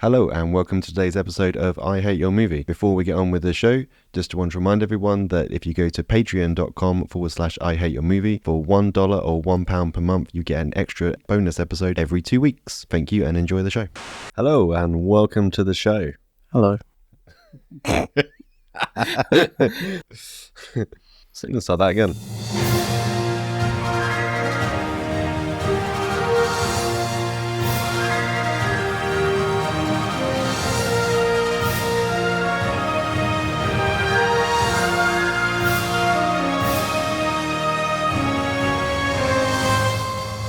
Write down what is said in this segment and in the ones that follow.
Hello and welcome to today's episode of I Hate Your Movie. Before we get on with the show, just want to remind everyone that if you go to patreon.com/I Hate Your Movie, for $1 or £1 per month, you get an extra bonus episode every 2 weeks. Thank you and enjoy the show. Hello and welcome to the show. Hello. So let's start that again.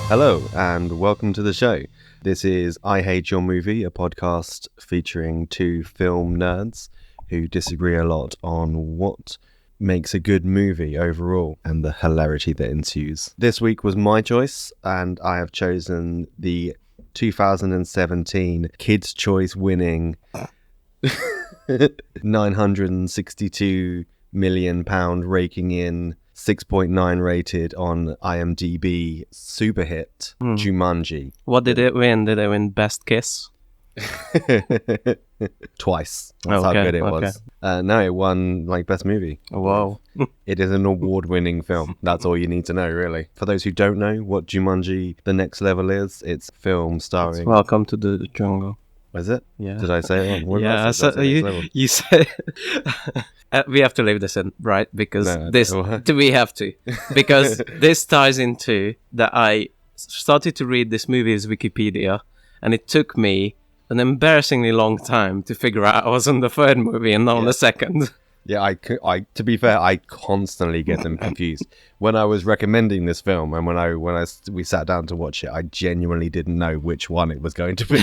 Hello and welcome to the show. This is I Hate Your Movie, a podcast featuring two film nerds who disagree a lot on what makes a good movie overall and the hilarity that ensues. This week was my choice and I have chosen the 2017 Kids' Choice winning £962 million raking in 6.9 rated on IMDb super hit Jumanji. What did it win? Did it win Best Kiss? Twice. That's how good it was. No, it won Best Movie. Oh, wow. It is an award-winning film. That's all you need to know, really. For those who don't know what Jumanji The Next Level is, it's a film starring... It's Welcome to the Jungle. Was it? Yeah. Did I say it wrong? Yeah, you said... we have to leave this in, right? Because we have to. Because this ties into that I started to read this movie's Wikipedia, and it took me an embarrassingly long time to figure out I was on the third movie and not on the second. Yeah, I to be fair, I constantly get them confused. When I was recommending this film and when we sat down to watch it, I genuinely didn't know which one it was going to be.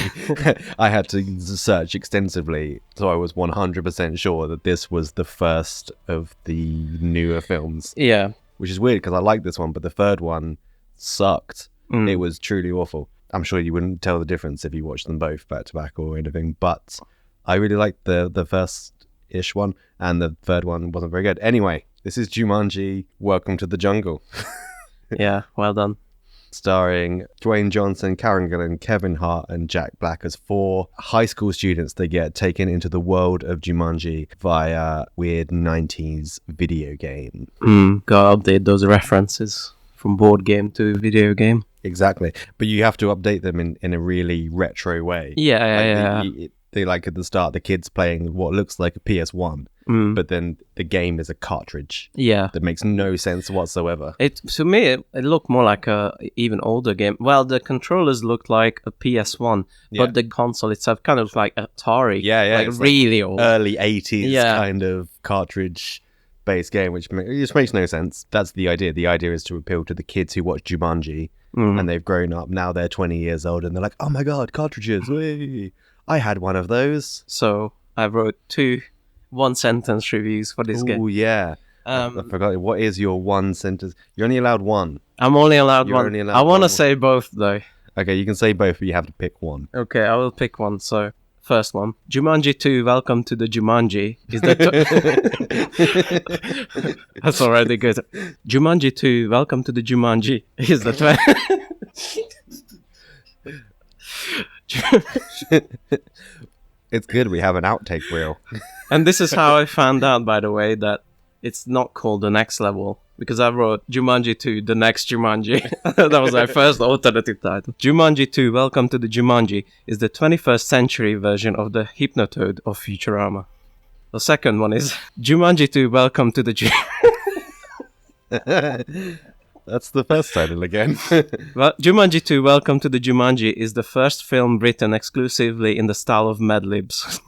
I had to search extensively, so I was 100% sure that this was the first of the newer films. Yeah. Which is weird because I like this one, but the third one sucked. It was truly awful. I'm sure you wouldn't tell the difference if you watched them both back to back or anything, but I really liked the first-ish one, and the third one wasn't very good. Anyway, this is Jumanji, Welcome to the Jungle. Yeah, well done. Starring Dwayne Johnson, Karen Gillan, Kevin Hart, and Jack Black as four high school students that get taken into the world of Jumanji via weird 90s video game. Gotta update those references from board game to video game. Exactly. But you have to update them in a really retro way. Yeah. They at the start, the kids playing what looks like a PS1, but then the game is a cartridge. Yeah. That makes no sense whatsoever. To me, it looked more like a even older game. Well, the controllers looked like a PS1, but the console itself kind of like Atari. Yeah. Like really old. Early 80s kind of cartridge-based game, which just makes no sense. That's the idea. The idea is to appeal to the kids who watch Jumanji, and they've grown up. Now they're 20 years old, and they're like, oh my god, cartridges. Whee! I had one of those. So I wrote 2 one-sentence reviews for this game. Oh, yeah. I forgot. What is your one sentence? You're only allowed one. I'm only allowed one. I want to say both, though. Okay, you can say both, but you have to pick one. Okay, I will pick one. So, first one. Jumanji 2, Welcome to the Jumanji is the... That's already good. Jumanji 2, Welcome to the Jumanji is the... It's good we have an outtake reel. And this is how I found out, by the way, that it's not called The Next Level, because I wrote Jumanji 2, The Next Jumanji. That was my first alternative title. Jumanji 2, Welcome to the Jumanji is the 21st century version of the Hypnotoad of Futurama. The second one is Jumanji 2, Welcome to the That's the first title again. Well, Jumanji 2, Welcome to the Jumanji is the first film written exclusively in the style of Mad Libs.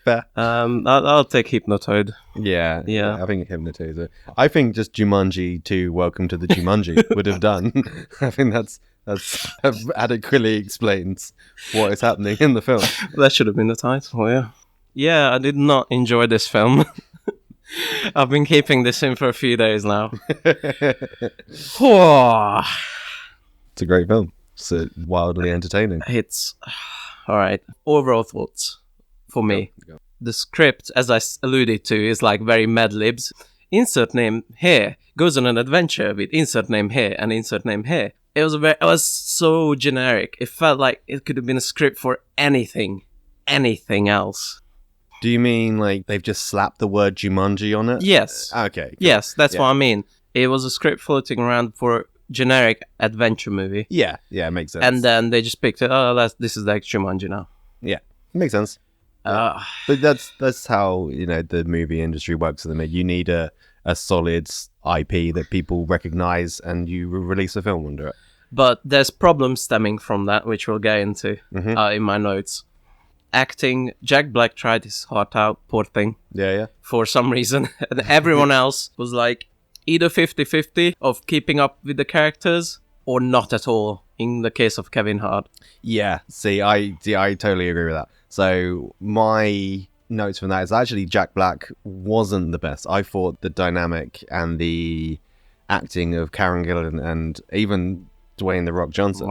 Fair. I'll take Hypnotoad. Yeah. I think Hypnotoad. I think just Jumanji 2, Welcome to the Jumanji would have done. I think that's adequately explains what is happening in the film. That should have been the title, yeah. Yeah, I did not enjoy this film. I've been keeping this in for a few days now. It's a great film. It's wildly entertaining. It's... Alright, overall thoughts for me. Go. The script, as I alluded to, is very Mad Libs. Insert name here goes on an adventure with insert name here and insert name here. It was so generic. It felt like it could have been a script for anything else. Do you mean like they've just slapped the word Jumanji on it? Yes. Okay. Cool. Yes, that's what I mean. It was a script floating around for generic adventure movie. Yeah, it makes sense. And then they just picked it. Oh, this is like Jumanji now. Yeah, makes sense. But that's how the movie industry works. At the minute, you need a solid IP that people recognize, and you release a film under it. But there's problems stemming from that, which we'll get into in my notes. Acting, Jack Black tried his heart out, poor thing. Yeah. For some reason. And everyone else was like either 50-50 of keeping up with the characters or not at all, in the case of Kevin Hart. Yeah, I totally agree with that. So my notes from that is actually Jack Black wasn't the best. I thought the dynamic and the acting of Karen Gillan and even Dwayne "The Rock" Johnson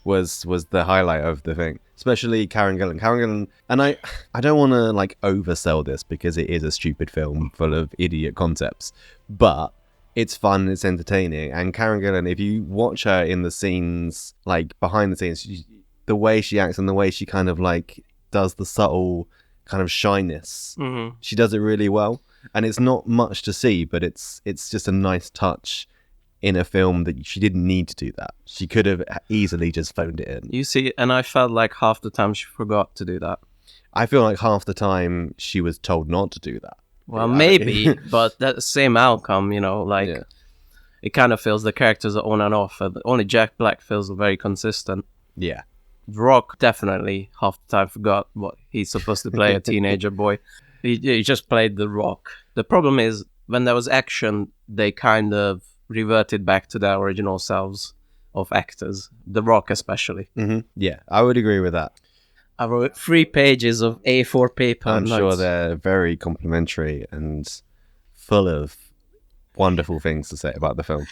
was the highlight of the thing, especially Karen Gillan. And I don't want to like oversell this because it is a stupid film full of idiot concepts, but it's fun, it's entertaining. And Karen Gillan, if you watch her in the scenes, like behind the scenes, the way she acts and the way she kind of like does the subtle kind of shyness, she does it really well. And it's not much to see, but it's just a nice touch in a film that she didn't need to do that. She could have easily just phoned it in. You see, and I felt like half the time she forgot to do that. I feel like half the time she was told not to do that. Well, maybe, but that same outcome, it kind of feels the characters are on and off. And only Jack Black feels very consistent. Yeah. Rock definitely half the time forgot what he's supposed to play, a teenager boy. He just played The Rock. The problem is, when there was action, they kind of reverted back to their original selves of actors, The Rock especially. Yeah, I would agree with that. I wrote 3 pages of A4 paper. I'm notes. sure they're very complimentary and full of wonderful things to say about the film.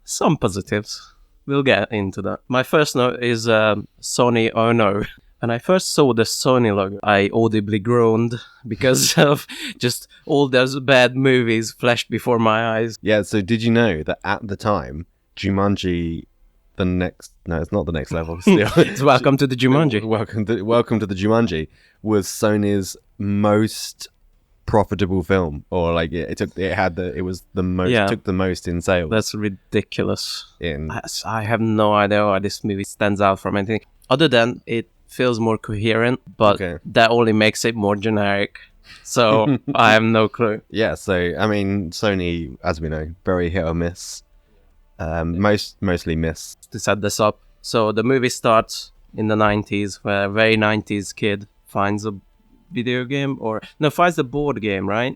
Some positives. We'll get into that. My first note is Sony Oh No. When I first saw the Sony logo, I audibly groaned because of just all those bad movies flashed before my eyes. Yeah, so did you know that at the time, Jumanji, it's not the next level. It's Welcome to the Jumanji. Welcome to the Jumanji was Sony's most profitable film, or like it took the most in sales. That's ridiculous. I have no idea why this movie stands out from anything other than it feels more coherent, but that only makes it more generic. So I have no clue. Yeah, so I mean, Sony, as we know, very hit or miss. Mostly miss. To set this up, so the movie starts in the 90s, where a very 90s kid finds a video game, finds the board game, right?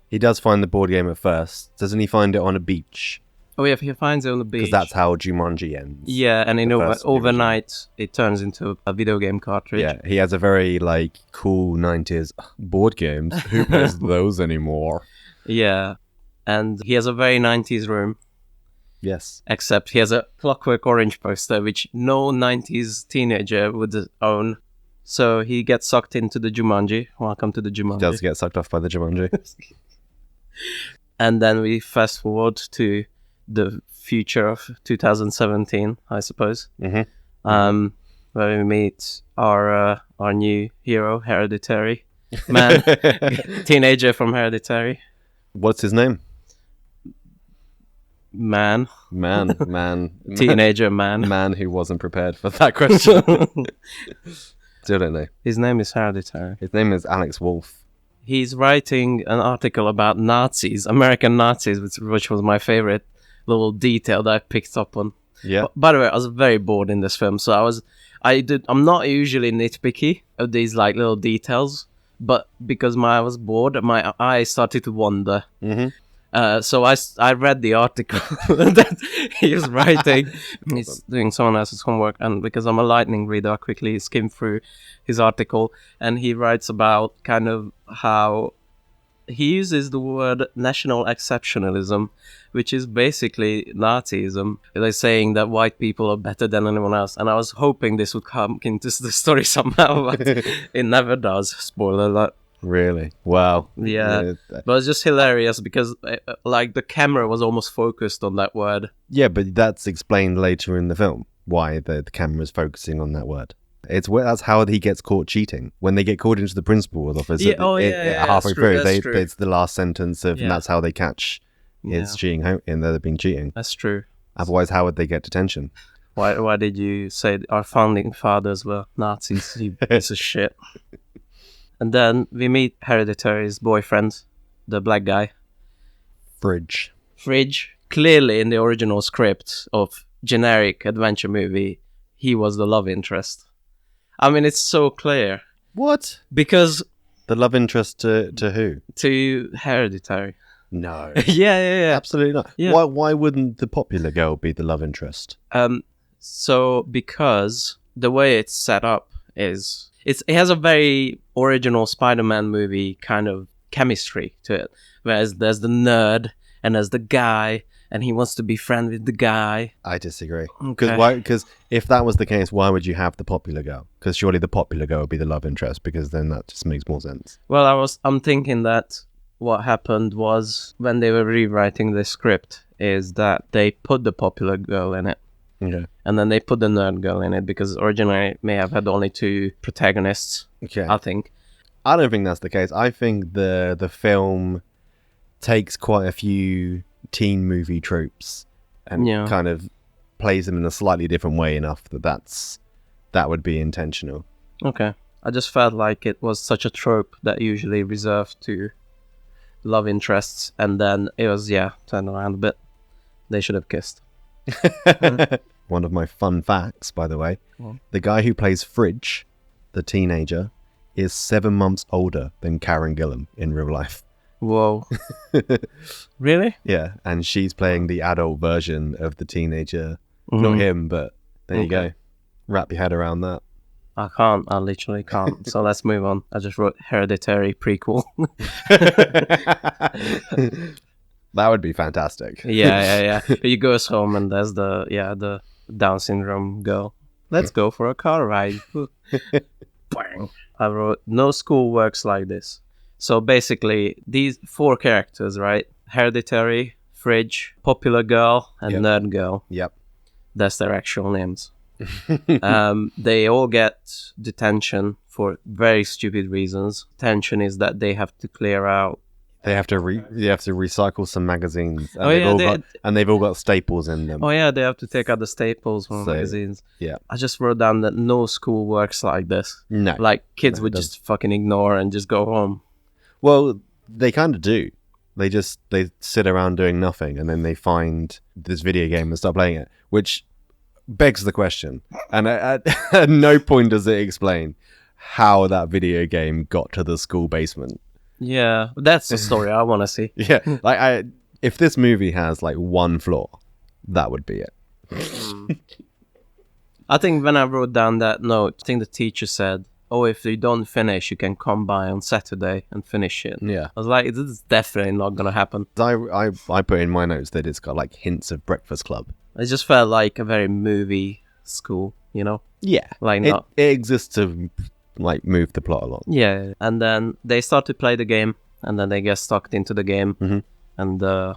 He does find the board game at first. Doesn't he find it on a beach? Oh yeah, he finds it on the beach. Because that's how Jumanji ends. Yeah, and overnight it turns into a video game cartridge. Yeah, he has a very like cool 90s board games. Who plays those anymore? Yeah, and he has a very 90s room. Yes. Except he has a Clockwork Orange poster, which no 90s teenager would own. So he gets sucked into the Jumanji. Welcome to the Jumanji. He does get sucked off by the Jumanji. And then we fast forward to the future of 2017, I suppose. Where we meet our new hero, Hereditary man, teenager from Hereditary. What's his name? Man. Teenager man. Man who wasn't prepared for that question. Still don't know. His name is Hereditary. His name is Alex Wolff. He's writing an article about Nazis, American Nazis, which was my favorite little detail that I picked up on. Yeah. By the way, I was very bored in this film, so I'm not usually nitpicky of these like little details, but because I was bored, my eyes started to wander. So I read the article that he was writing. He's doing someone else's homework, and because I'm a lightning reader, I quickly skimmed through his article, and he writes about kind of how he uses the word national exceptionalism, which is basically Nazism. They're saying that white people are better than anyone else, and I was hoping this would come into the story somehow, but it never does. Spoiler alert. Really? Wow. Yeah. But it's just hilarious because like the camera was almost focused on that word. Yeah, but that's explained later in the film why the camera's focusing on that word. That's how he gets caught cheating. When they get called into the principal's office, halfway through, it's the last sentence of, and that's how they catch it's cheating, and they've been cheating. That's true. Otherwise, how would they get detention? Why did you say our founding fathers were Nazis? You piece of shit. And then we meet Hereditary's boyfriend, the black guy. Fridge. Clearly, in the original script of generic adventure movie, he was the love interest. I mean, it's so clear. What? Because... The love interest to who? To Hereditary. No. Yeah. Absolutely not. Yeah. Why wouldn't the popular girl be the love interest? So, because the way it's set up is... It has a very original Spider-Man movie kind of chemistry to it. Whereas there's the nerd and there's the guy and he wants to be friends with the guy. I disagree. Okay. Because if that was the case, why would you have the popular girl? Because surely the popular girl would be the love interest, because then that just makes more sense. Well, I'm thinking that what happened was when they were rewriting the script is that they put the popular girl in it. Okay. And then they put the nerd girl in it because originally it may have had only 2 protagonists. Okay. I think. I don't think that's the case. I think the film takes quite a few teen movie tropes and kind of plays them in a slightly different way enough that would be intentional. Okay. I just felt like it was such a trope that usually reserved to love interests, and then it was turned around a bit. They should have kissed. One of my fun facts, by the way, the guy who plays Fridge, the teenager, is 7 months older than Karen Gillan in real life. Whoa. Really? Yeah, and she's playing the adult version of the teenager. Not him, but there you go. Wrap your head around that. I literally can't. So let's move on. I just wrote Hereditary prequel. That would be fantastic. Yeah. He goes home and there's the Down syndrome girl. Let's go for a car ride. Bang. I wrote, no school works like this. So basically, these 4 characters, right? Hereditary, Fridge, Popular Girl, and Nerd Girl. Yep. That's their actual names. They all get detention for very stupid reasons. Detention is that they have to clear out. They have to recycle some magazines, and they've all got staples in them. Oh yeah, they have to take out the staples from magazines. Yeah, I just wrote down that no school works like this. No, like kids would just fucking ignore and just go home. Well, they kind of do. They sit around doing nothing, and then they find this video game and start playing it, which begs the question. And at no point does it explain how that video game got to the school basement. Yeah, that's the story I want to see. Yeah, if this movie has like 1 flaw, that would be it. I think when I wrote down that note, I think the teacher said, if you don't finish, you can come by on Saturday and finish it. Yeah. I was like, this is definitely not going to happen. I put in my notes that it's got like hints of Breakfast Club. It just felt like a very movie school, you know? Yeah. It exists to like move the plot along. Yeah. And then they start to play the game, and then they get sucked into the game. Mm-hmm. And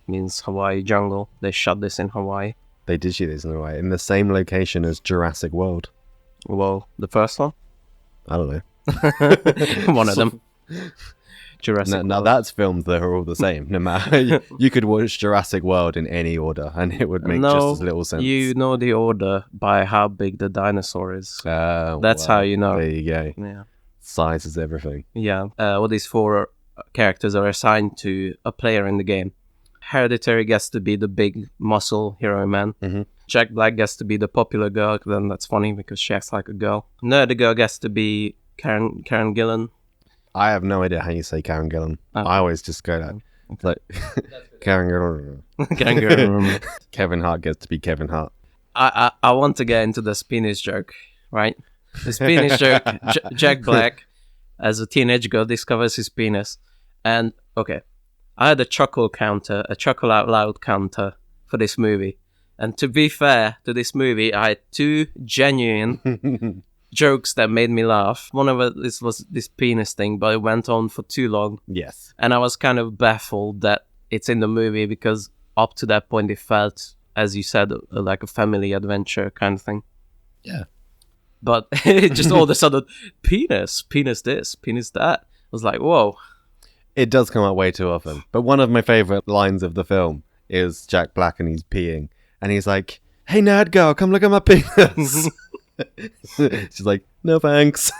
means Hawaii jungle. They shot this in Hawaii. They did shoot this in Hawaii, in the same location as Jurassic World. Well, the first one? I don't know. One of them. Jurassic World. Now that's films that are all the same. No matter, you could watch Jurassic World in any order, and it would make just as little sense. You know the order by how big the dinosaur is. That's how you know. There you go. Yeah. Size is everything. Yeah. These 4 characters are assigned to a player in the game. Hereditary gets to be the big muscle hero man. Mm-hmm. Jack Black gets to be the popular girl. Then that's funny because she acts like a girl. Nerd girl gets to be Karen Gillan. I have no idea how you say Karen Gillan. I always just go like Karen Gillan. Karen Gillan. Kevin Hart gets to be Kevin Hart. I want to get into the penis joke, right? The penis joke. Jack Black, as a teenage girl, discovers his penis, and I had a chuckle out loud counter for this movie. And to be fair to this movie, I had 2 genuine jokes that made me laugh. One of it was this penis thing, but it went on for too long. Yes. And I was kind of baffled that it's in the movie because up to that point it felt, as you said, like a family adventure kind of thing. Yeah. But it just all of a sudden, penis this, penis that. I was like, whoa. It does come up way too often. But one of my favourite lines of the film is Jack Black and he's peeing. And he's like, hey, nerd girl, come look at my penis. She's like, no thanks.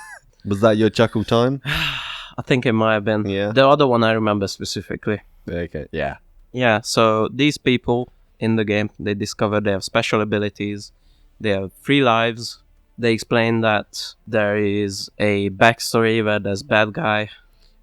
Was that your chuckle time? I think it might have been. Yeah. The other one I remember specifically. Okay, yeah. Yeah, so these people in the game, they discover they have special abilities. They have 3 lives. They explain that there is a backstory where there's bad guy.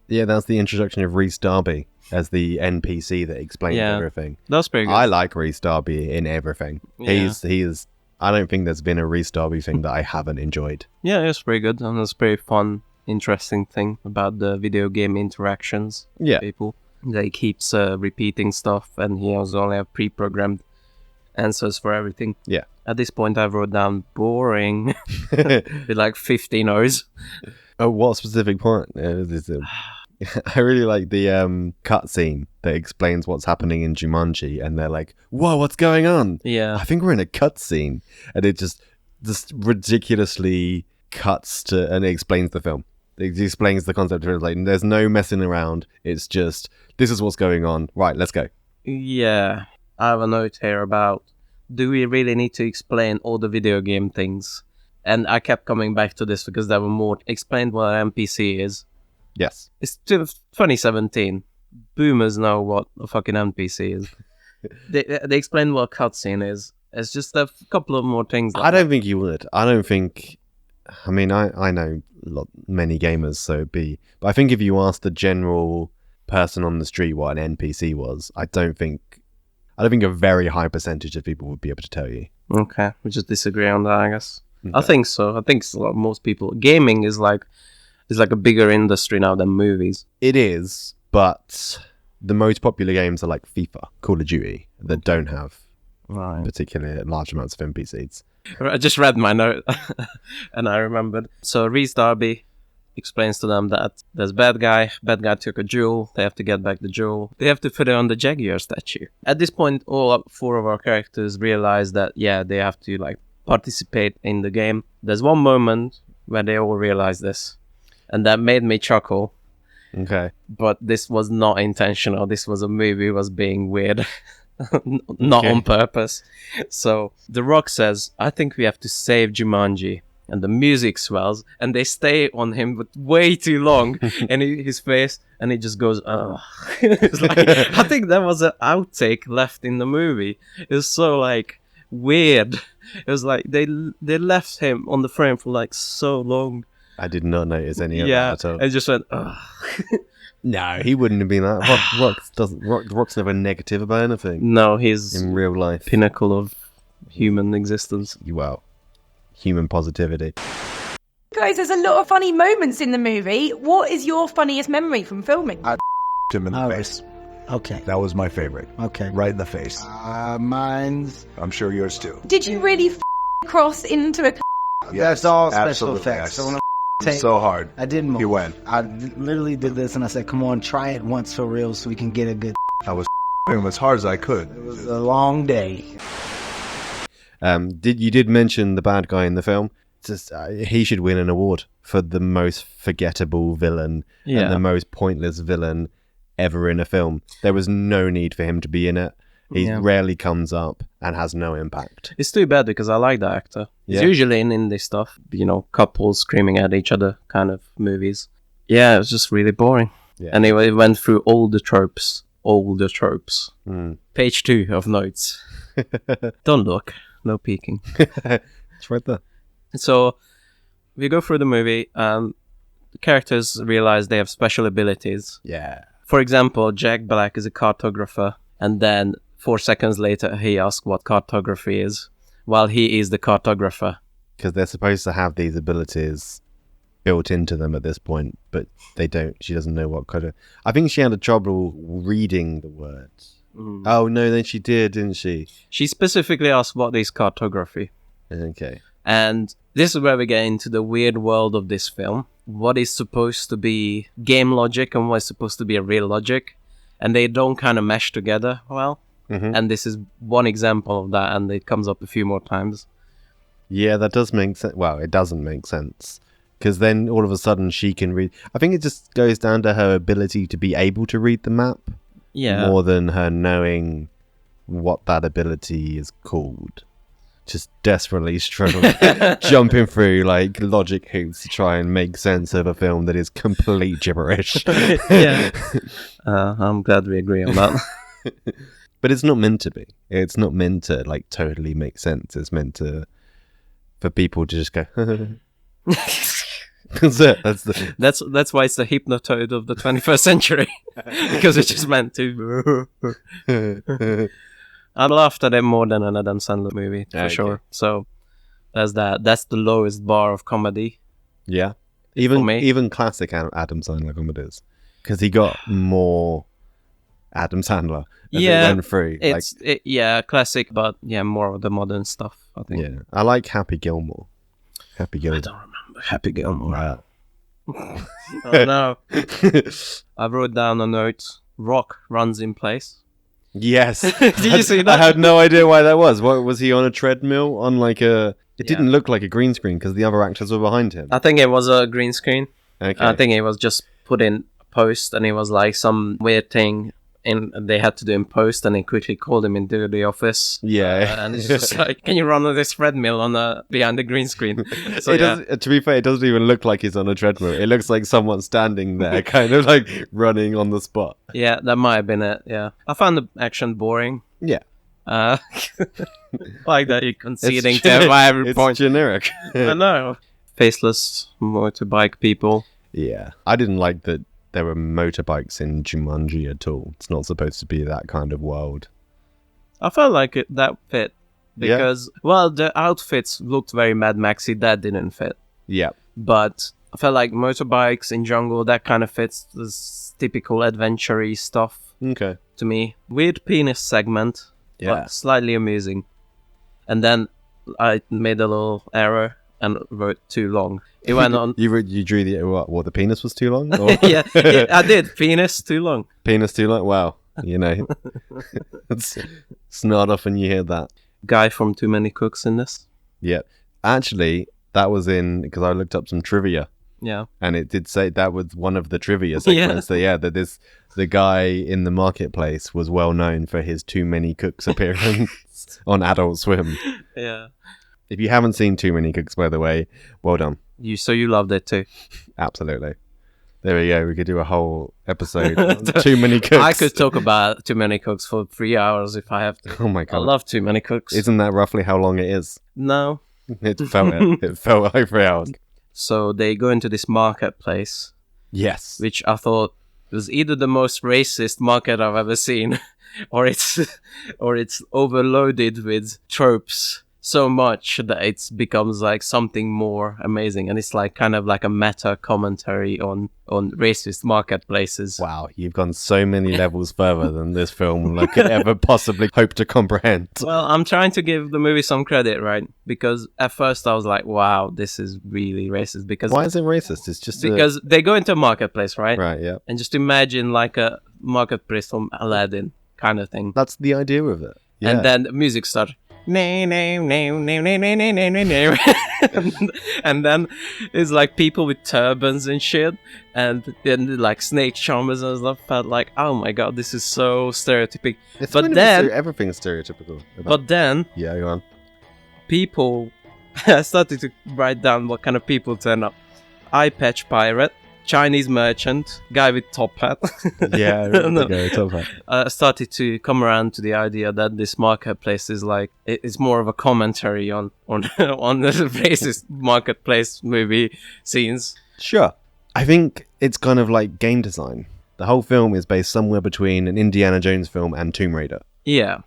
Yeah, that's the introduction of Rhys Darby as the NPC that explains everything. That's pretty good. I like Rhys Darby in everything. Yeah. He's. I don't think there's been a Rhys Darby thing that I haven't enjoyed. Yeah, it's pretty good. And it's pretty fun, interesting thing about the video game interactions with Yeah. people. They keeps repeating stuff, and he also only have pre-programmed answers for everything. Yeah. At this point, I wrote down boring with like 15 O's. Oh, what specific point? I really like the cutscene that explains what's happening in Jumanji, and they're like, "Whoa, what's going on?" Yeah. I think we're in a cutscene, and it just ridiculously cuts to, and it explains the film. It explains the concept of it. Like, there's no messing around. It's just, this is what's going on. Right, let's go. Yeah. I have a note here about, do we really need to explain all the video game things? And I kept coming back to this because there were more. Explained what an NPC is. Yes. It's 2017. Boomers know what a fucking NPC is. They explain what a cutscene is. It's just a couple of more things. I don't think you would. I don't think. I mean, I know many gamers, so it'd be. But I think if you asked the general person on the street what an NPC was, I don't think a very high percentage of people would be able to tell you. Okay, we just disagree on that, I guess. Okay. I think so. I think most people. Gaming is like a bigger industry now than movies. It is, but the most popular games are like FIFA, Call of Duty, that don't have particularly large amounts of NPCs. I just read my note and I remembered. So Rhys Darby explains to them that there's bad guy took a jewel, they have to get back the jewel, they have to put it on the Jaguar statue. At this point, all 4 of our characters realize that, they have to like participate in the game. There's one moment where they all realize this, and that made me chuckle. Okay. But this was not intentional. This was a movie was being weird. Not on purpose. So The Rock says, I think we have to save Jumanji. And the music swells, and they stay on him with way too long. And his face, and it just goes, oh. It's like, I think that was an outtake left in the movie. It was so like weird. It was like they left him on the frame for like so long. I did not notice any of that at all. I just went, oh. No, he wouldn't have been that. Rock's never negative about anything. No, he's in real life pinnacle of human existence. Well, human positivity. Guys, there's a lot of funny moments in the movie. What is your funniest memory from filming? I him in the face. Okay. That was my favorite. Okay. Right in the face. Mine's... I'm sure yours too. Did you really cross into a... That's all special absolutely, effects. yes. So when So hard. I didn't move. He went. I literally did this and I said, come on, try it once for real so we can get a good... I was him as hard as I could. It was a long day. You did mention the bad guy in the film. Just he should win an award for the most forgettable villain and the most pointless villain ever in a film. There was no need for him to be in it. He rarely comes up and has no impact. It's too bad because I like the actor. He's usually in indie stuff, couples screaming at each other kind of movies. Yeah, it was just really boring. Yeah. Anyway, it went through all the tropes. Page 2 of notes. Don't look. No peeking. It's right there. So, we go through the movie and the characters realize they have special abilities. Yeah. For example, Jack Black is a cartographer, and then 4 seconds later he asks what cartography is, while he is the cartographer. Because they're supposed to have these abilities built into them at this point, but they don't. She doesn't know what kind of... I think she had a trouble reading the words. Mm. Oh, no, then she did, didn't she? She specifically asked what is cartography. Okay. And This is where we get into the weird world of this film. What is supposed to be game logic and what is supposed to be a real logic. And they don't kind of mesh together well. Mm-hmm. And this is one example of that, and it comes up a few more times. Yeah, that does make sense. Well, it doesn't make sense. Because then all of a sudden she can read... I think it just goes down to her ability to be able to read the map. Yeah. More than her knowing what that ability is called. Just desperately struggling, jumping through like logic hoops to try and make sense of a film that is complete gibberish. Yeah. I'm glad we agree on that. But it's not meant to be. It's not meant to like totally make sense. It's meant to for people to just go. That's it. That's why it's the hypnotoad of the 21st century, because it's just meant to. I laughed at it more than an Adam Sandler movie for sure. So there's that. That's the lowest bar of comedy. Yeah, For me. even classic Adam Sandler comedies, because he got more Adam Sandler as it went through. Classic, but more of the modern stuff, I think. Yeah, I like Happy Gilmore. Happy Gilmore. I don't remember Happy Gilmore. Wow. Oh no. I wrote down a note. Rock runs in place. Yes. Did you see that? I had no idea why that was. What was he on a treadmill on like a? It didn't look like a green screen because the other actors were behind him. I think it was a green screen. Okay. I think it was just put in post, and it was like some weird thing they had to do in post, and they quickly called him into the office. Yeah. And it's just like, can you run on this treadmill behind the green screen? So To be fair, it doesn't even look like he's on a treadmill. It looks like someone standing there, kind of like running on the spot. Yeah, that might have been it. Yeah, I found the action boring. Yeah. Like that you're conceding to every point. It's generic. I know. Faceless motorbike people. Yeah. I didn't like that there were motorbikes in Jumanji at all. It's not supposed to be that kind of world. I felt like that fit because, the outfits looked very Mad Maxy. That didn't fit. Yeah. But I felt like motorbikes in jungle, that kind of fits this typical adventure-y stuff Okay. to me. Weird penis segment, Yeah. but slightly amusing. And then I made a little error and wrote too long. It went on. You drew the what? The penis was too long? Or? Yeah, I did. Penis too long. Penis too long? Wow. You know, it's not often you hear that. Guy from Too Many Cooks in this. Yeah. Actually, that was because I looked up some trivia. Yeah. And it did say that was one of the trivia segments. That the guy in the marketplace was well known for his Too Many Cooks appearance on Adult Swim. Yeah. If you haven't seen Too Many Cooks, by the way, well done. So you loved it too. Absolutely. There we go. We could do a whole episode on Too Many Cooks. I could talk about Too Many Cooks for 3 hours if I have to. Oh my god. I love Too Many Cooks. Isn't that roughly how long it is? No. It felt like 3 hours. So they go into this marketplace, Yes. which I thought was either the most racist market I've ever seen, or it's overloaded with tropes so much that it becomes like something more amazing, and it's like kind of like a meta commentary on racist marketplaces. Wow, you've gone so many levels further than this film could ever possibly hope to comprehend. Well, I'm trying to give the movie some credit, right? Because at first I was like, wow, this is really racist. Because why is it racist? It's just because they go into a marketplace, right? Right, yeah. And just imagine like a marketplace from Aladdin kind of thing. That's the idea of it. Yeah. And then the music starts. And then it's like people with turbans and shit, and then like snake charmers and stuff. Felt like, oh my god, this is so stereotypic. It's but kind of then everything's stereotypical. But then yeah, go on. People, I started to write down what kind of people turn up. Eye patch pirate, Chinese merchant, guy with top hat. Yeah, top hat. I started to come around to the idea that this marketplace is like it's more of a commentary on the racist marketplace movie scenes. Sure. I think it's kind of like game design. The whole film is based somewhere between an Indiana Jones film and Tomb Raider. Yeah.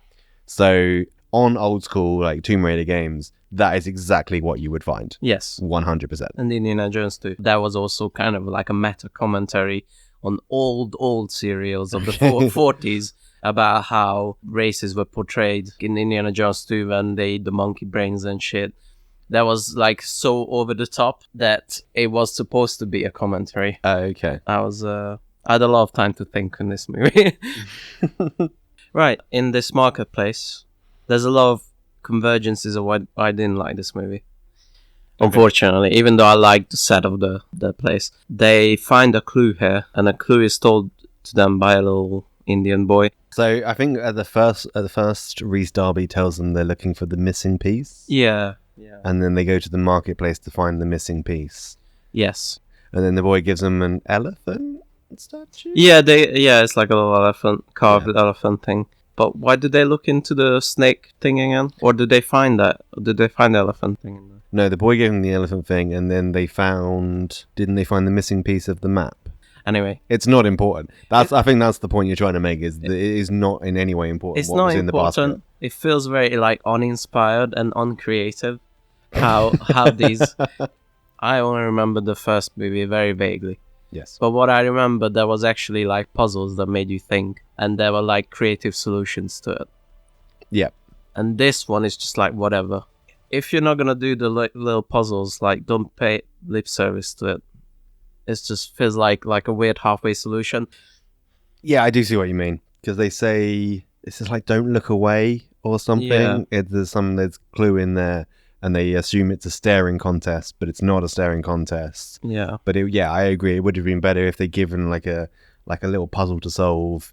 So on old school like Tomb Raider games, that is exactly what you would find. Yes. 100%. And Indiana Jones too. That was also kind of like a meta commentary on old serials of the 40s about how races were portrayed in Indiana Jones 2 when they eat the monkey brains and shit. that was like so over the top that it was supposed to be a commentary. Okay. I had a lot of time to think in this movie. Right, in this marketplace, there's a lot of convergences of why I didn't like this movie. Unfortunately, even though I liked the set of the place, they find a clue here, and a clue is told to them by a little Indian boy. So I think at the first, Rhys Darby tells them they're looking for the missing piece. Yeah. And then they go to the marketplace to find the missing piece. Yes. And then the boy gives them an elephant statue? Yeah, it's like a little elephant, carved elephant thing. But why did they look into the snake thing again? Or did they find that? Or did they find the elephant thing in there? No, the boy gave them the elephant thing, and then didn't they find the missing piece of the map? Anyway. It's not important. I think that's the point you're trying to make, is that it is not in any way important It's what not was in the basket. important. It feels very like uninspired and uncreative. How these... I only remember the first movie very vaguely. Yes. But what I remember, there was actually like puzzles that made you think, and there were like creative solutions to it. Yep. And this one is just like whatever. If you're not gonna do the little puzzles, like don't pay lip service to it. It just feels like a weird halfway solution. Yeah, I do see what you mean, because they say it's just like don't look away or something. Yeah. There's clue in there, and they assume it's a staring contest, but it's not a staring contest. Yeah. But I agree. It would have been better if they'd given like a little puzzle to solve,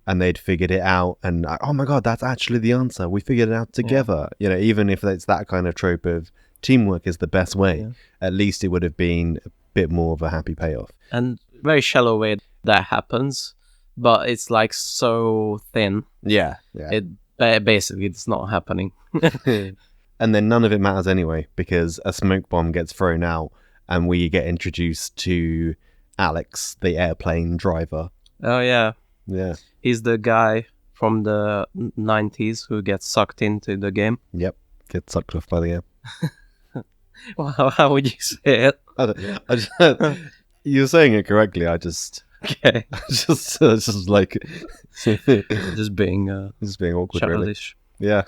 and they'd figured it out. And oh my god, that's actually the answer. We figured it out together. You know, even if it's that kind of trope of teamwork is the best way, at least it would have been a bit more of a happy payoff. And very shallow way that happens, but it's like so thin. Yeah. It basically it's not happening. And then none of it matters anyway, because a smoke bomb gets thrown out, and we get introduced to Alex, the airplane driver. Oh yeah. Yeah. He's the guy from the 90s who gets sucked into the game. Yep. Gets sucked off by the air. Well, how would you say it? You're saying it correctly. Okay. It's just like Just being awkward, really. childish. Yeah.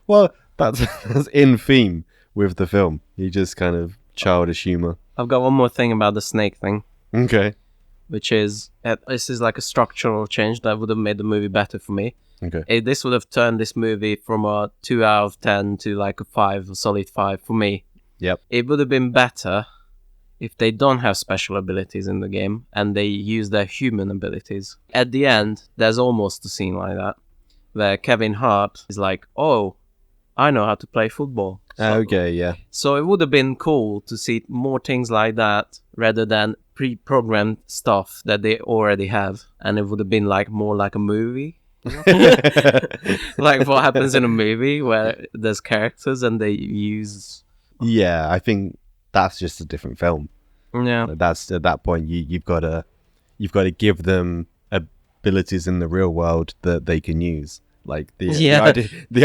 Well, that's in theme with the film. You just kind of childish humor. I've got one more thing about the snake thing, Okay. which is this is like a structural change that would have made the movie better for me. Okay. This would have turned this movie from a 2 out of 10 to like a 5, a solid 5 for me. Yep. It would have been better if they don't have special abilities in the game and they use their human abilities. At the end, there's almost a scene like that where Kevin Hart is like, oh, I know how to play football. Okay, yeah. So it would have been cool to see more things like that rather than pre-programmed stuff that they already have. And it would have been like more like a movie. Like what happens in a movie where there's characters and they use... Yeah, I think that's just a different film. Yeah. That's at that point you've got to give them abilities in the real world that they can use. Like the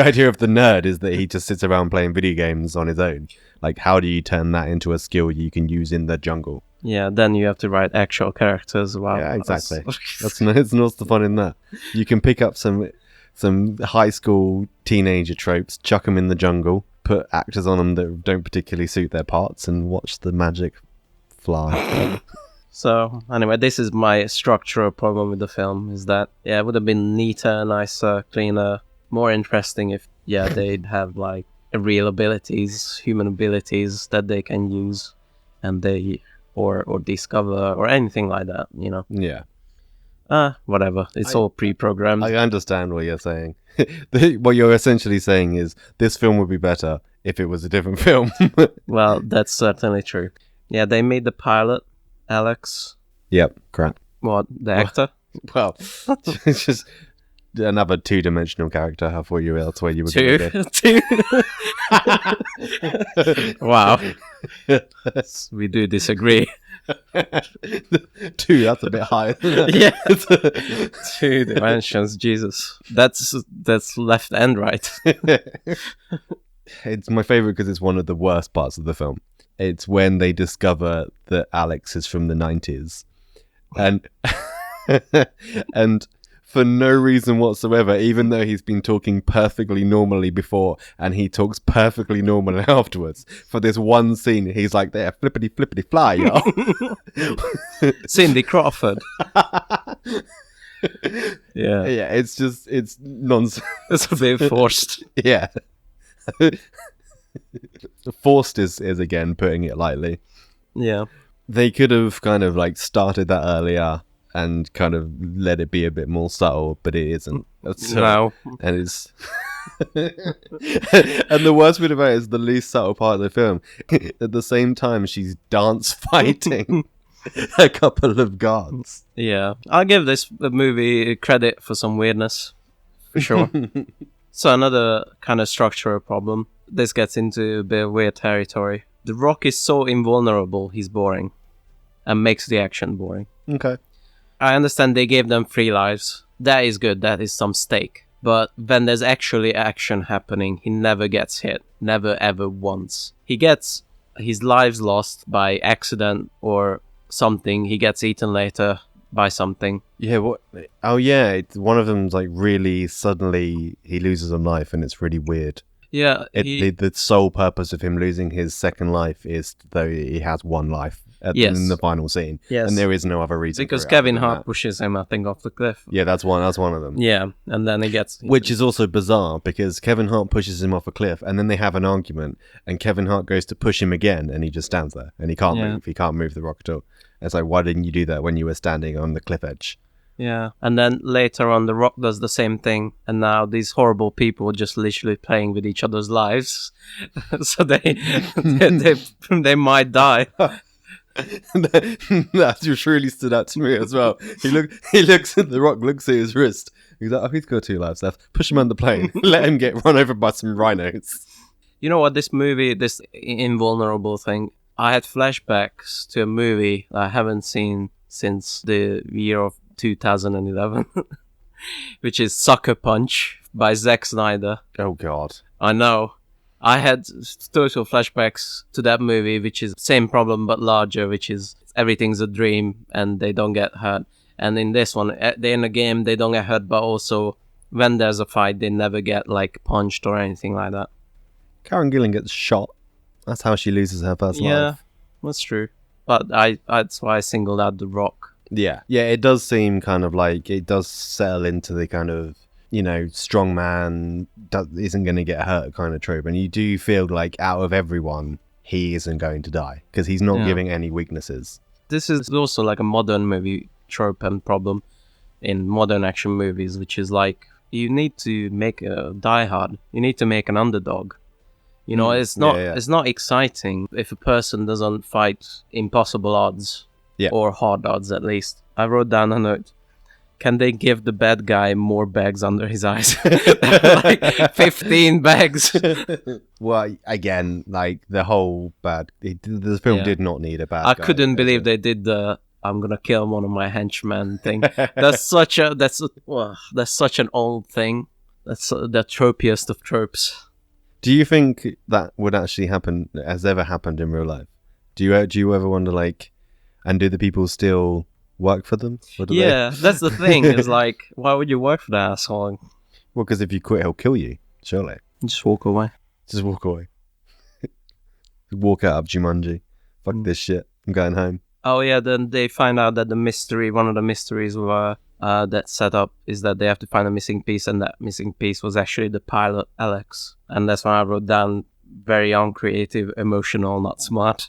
idea of the nerd is that he just sits around playing video games on his own. Like, how do you turn that into a skill you can use in the jungle? Yeah, then you have to write actual characters. Wow. Yeah, exactly. That's what's the fun in that. You can pick up some high school teenager tropes, chuck them in the jungle, put actors on them that don't particularly suit their parts, and watch the magic fly. So, anyway, this is my structural problem with the film, is that, it would have been neater, nicer, cleaner, more interesting if, they'd have, like, real abilities, human abilities that they can use, and or discover, or anything like that, you know? Yeah. Whatever. It's all pre-programmed. I understand what you're saying. What you're essentially saying is, this film would be better if it was a different film. Well, that's certainly true. Yeah, they made the pilot, Alex. Yep, correct. What, the actor? Well, it's just another two-dimensional character. I thought that's where you were going to go. Two. Wow. We do disagree. Two, that's a bit high. Yeah. 2 dimensions, Jesus. That's left and right. It's my favorite because it's one of the worst parts of the film. It's when they discover that Alex is from the 90s. And for no reason whatsoever, even though he's been talking perfectly normally before and he talks perfectly normally afterwards. For this one scene, he's like, there, flippity fly, yo. Cindy Crawford. Yeah. Yeah, it's nonsense. It's a bit forced. Yeah. Forced is again putting it lightly. Yeah. They could have kind of like started that earlier and kind of let it be a bit more subtle, but it isn't. No. And it's and the worst bit about it is the least subtle part of the film. At the same time, she's dance fighting a couple of guards. Yeah. I'll give this movie credit for some weirdness. For sure. So another kind of structural problem. This gets into a bit of weird territory. The Rock is so invulnerable, he's boring. And makes the action boring. Okay. I understand they gave them 3 lives. That is good, that is some stake. But when there's actually action happening, he never gets hit. Never ever once. He gets his lives lost by accident or something. He gets eaten later by something. Yeah, what? Oh, yeah. One of them's like really suddenly he loses a life and it's really weird. Yeah. The sole purpose of him losing his second life is though he has one life Yes. in the final scene. Yes. And there is no other reason. Because for it Kevin other than Hart that. pushes him, I think, off the cliff. Yeah, that's one of them. Yeah, and then he gets... Which is also bizarre because Kevin Hart pushes him off a cliff and then they have an argument and Kevin Hart goes to push him again and he just stands there and he can't move. He can't move the rock at all. It's like, why didn't you do that when you were standing on the cliff edge? Yeah, and then later on, The Rock does the same thing, and now these horrible people are just literally playing with each other's lives, so they might die. That just really stood out to me as well. He looks at The Rock, looks at his wrist. He's like, oh, he's got 2 lives left. Push him on the plane. Let him get run over by some rhinos. You know what? This movie, this invulnerable thing, I had flashbacks to a movie I haven't seen since the year of 2011, which is Sucker Punch by Zack Snyder. Oh, God. I know. I had total flashbacks to that movie, which is same problem but larger, which is everything's a dream and they don't get hurt. And in this one, they're in a game, they don't get hurt, but also when there's a fight, they never get like punched or anything like that. Karen Gillan gets shot. That's how she loses her first life. Yeah, that's true. But that's why I singled out The Rock. Yeah, it does seem kind of like it does settle into the kind of, you know, strong man isn't going to get hurt kind of trope. And you do feel like out of everyone, he isn't going to die because he's not giving any weaknesses. This is also like a modern movie trope and problem in modern action movies, which is like you need to make a diehard. You need to make an underdog. You know, it's not exciting if a person doesn't fight impossible odds. Yeah. Or hard odds, at least. I wrote down a note. Can they give the bad guy more bags under his eyes? Like 15 bags. Well, again, like the whole the film did not need a bad guy. I couldn't believe they did the I'm gonna kill one of my henchmen thing. That's such an old thing. That's the tropiest of tropes. Do you think that would actually happen? Has ever happened in real life? Do you ever wonder like? And do the people still work for them? That's the thing. It's like, why would you work for that asshole? Well, because if you quit, he'll kill you, surely. Just walk away. Just walk away. Walk out of Jumanji. Fuck this shit. I'm going home. Oh, yeah, then they find out that one of the mysteries that set up is that they have to find a missing piece, and that missing piece was actually the pilot, Alex. And that's why I wrote down very uncreative, emotional, not smart.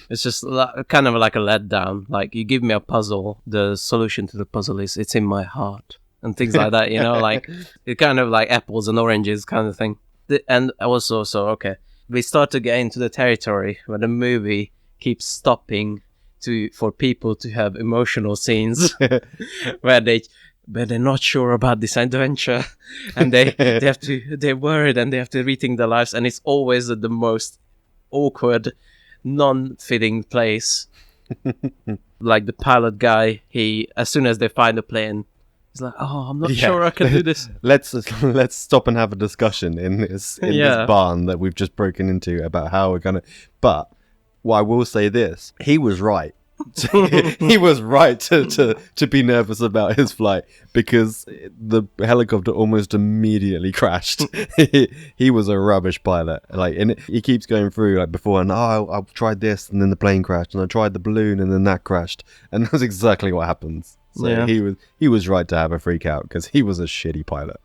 It's just kind of like a letdown. Like, you give me a puzzle, the solution to the puzzle is it's in my heart and things like that, you know, like it's kind of like apples and oranges kind of thing. And also, we start to get into the territory where the movie keeps stopping for people to have emotional scenes where they're not sure about this adventure and they're worried and they have to rethink their lives, and it's always the most awkward, non-fitting place. Like the pilot guy, as soon as they find a plane, he's like, "Oh, I'm not sure I can do this." Let's stop and have a discussion in this barn that we've just broken into about how we're gonna. But I will say this: he was right. He was right to be nervous about his flight because the helicopter almost immediately crashed. He was a rubbish pilot. Like, and he keeps going through like before, and I tried this, and then the plane crashed, and I tried the balloon, and then that crashed, and that's exactly what happens. So Yeah. he was right to have a freak out because he was a shitty pilot.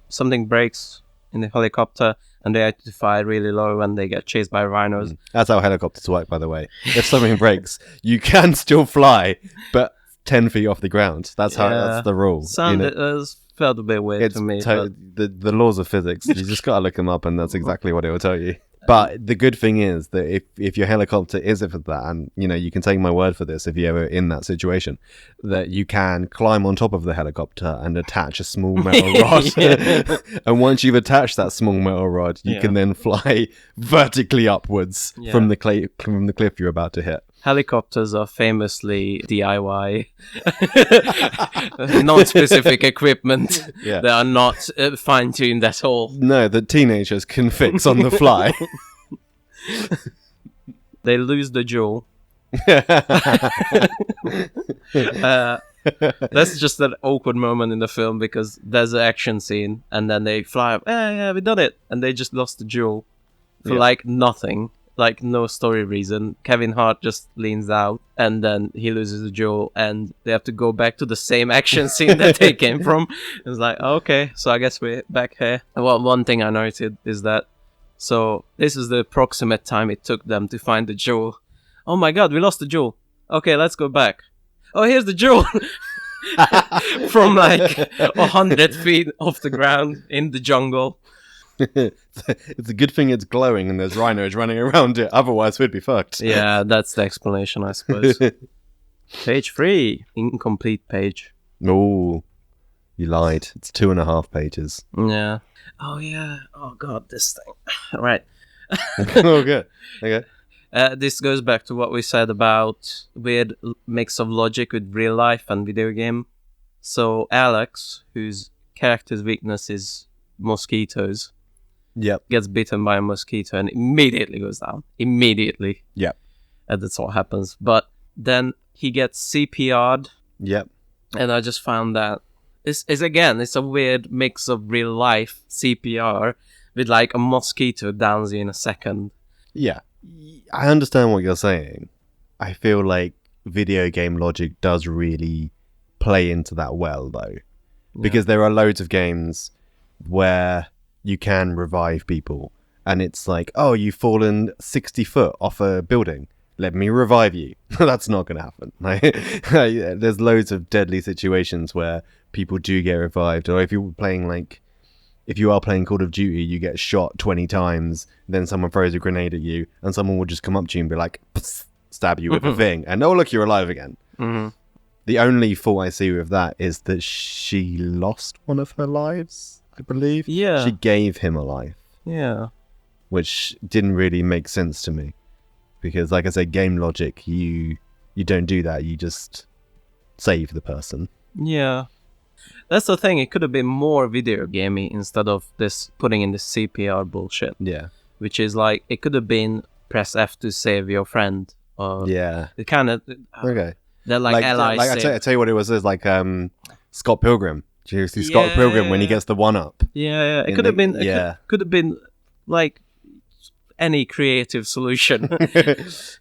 Something breaks in the helicopter, and they have to fly really low when they get chased by rhinos. That's how helicopters work, by the way. If something breaks, you can still fly, but 10 feet off the ground. That's that's the rule. It felt a bit weird It's to me. the laws of physics. You just gotta look them up, and that's exactly what it will tell you. But the good thing is that if your helicopter is for that, and you can take my word for this, if you're ever in that situation, that you can climb on top of the helicopter and attach a small metal rod. And once you've attached that small metal rod, you can then fly vertically upwards from the cliff you're about to hit. Helicopters are famously DIY, non-specific equipment that are not fine-tuned at all. No, that teenagers can fix on the fly. They lose the jewel. That's just an awkward moment in the film because there's an action scene and then they fly up, yeah, we done it, and they just lost the jewel for like nothing. Like, no story reason. Kevin Hart just leans out and then he loses the jewel and they have to go back to the same action scene that they came from. It's like, okay, so I guess we're back here. Well, one thing I noted is that, so this is the approximate time it took them to find the jewel. Oh my god, we lost the jewel. Okay, let's go back. Oh, here's the jewel. From like 100 feet off the ground in the jungle. It's a good thing it's glowing and there's rhinos running around it. Otherwise, we'd be fucked. Yeah, that's the explanation, I suppose. Page 3. Incomplete page. Oh, you lied. It's 2.5 pages. Yeah. Oh, yeah. Oh, God, this thing. Right. Oh, good. Okay. This goes back to what we said about weird mix of logic with real life and video game. So Alex, whose character's weakness is mosquitoes, gets bitten by a mosquito and immediately goes down. Immediately. Yep. And that's what happens. But then he gets CPR'd. Yep. And I just found that it's a weird mix of real life CPR with like a mosquito downs you in a second. Yeah. I understand what you're saying. I feel like video game logic does really play into that well, though. Because there are loads of games where you can revive people. And it's like, oh, you've fallen 60 foot off a building. Let me revive you. That's not going to happen. There's loads of deadly situations where people do get revived. Or if you are playing Call of Duty, you get shot 20 times, then someone throws a grenade at you, and someone will just come up to you and be like, stab you with a thing, and oh, look, you're alive again. Mm-hmm. The only fault I see with that is that she lost one of her lives, I believe. Yeah. She gave him a life. Yeah. Which didn't really make sense to me. Because, like I said, game logic, you don't do that, you just save the person. Yeah. That's the thing, it could have been more video gamey instead of this putting in this CPR bullshit. Yeah. Which is like, it could have been press F to save your friend. Or yeah. It kind of... Okay. They're like allies. Like I tell you what it was, it's like Scott Pilgrim. Do you see Scott Pilgrim when he gets the 1-up? Yeah. It could have been... Could have been like any creative solution.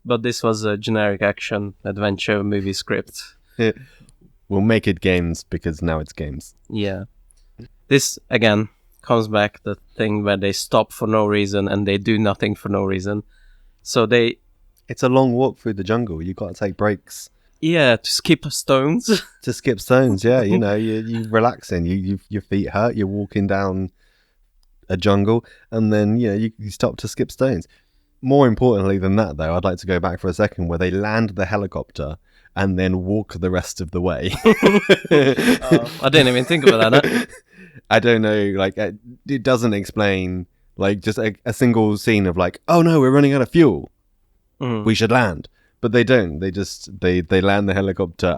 But this was a generic action adventure movie script. We'll make it games because now it's games. Yeah. This, again, comes back the thing where they stop for no reason and they do nothing for no reason. So they... It's a long walk through the jungle. You've got to take breaks. Yeah, to skip stones. To skip stones, yeah. You know, you're relaxing. Your feet hurt. You're walking down a jungle and then, you stop to skip stones. More importantly than that, though, I'd like to go back for a second where they land the helicopter and then walk the rest of the way. I didn't even think about that. I don't know, like, it doesn't explain, like, just a single scene of like, oh no, we're running out of fuel. We should land. But they don't. They land the helicopter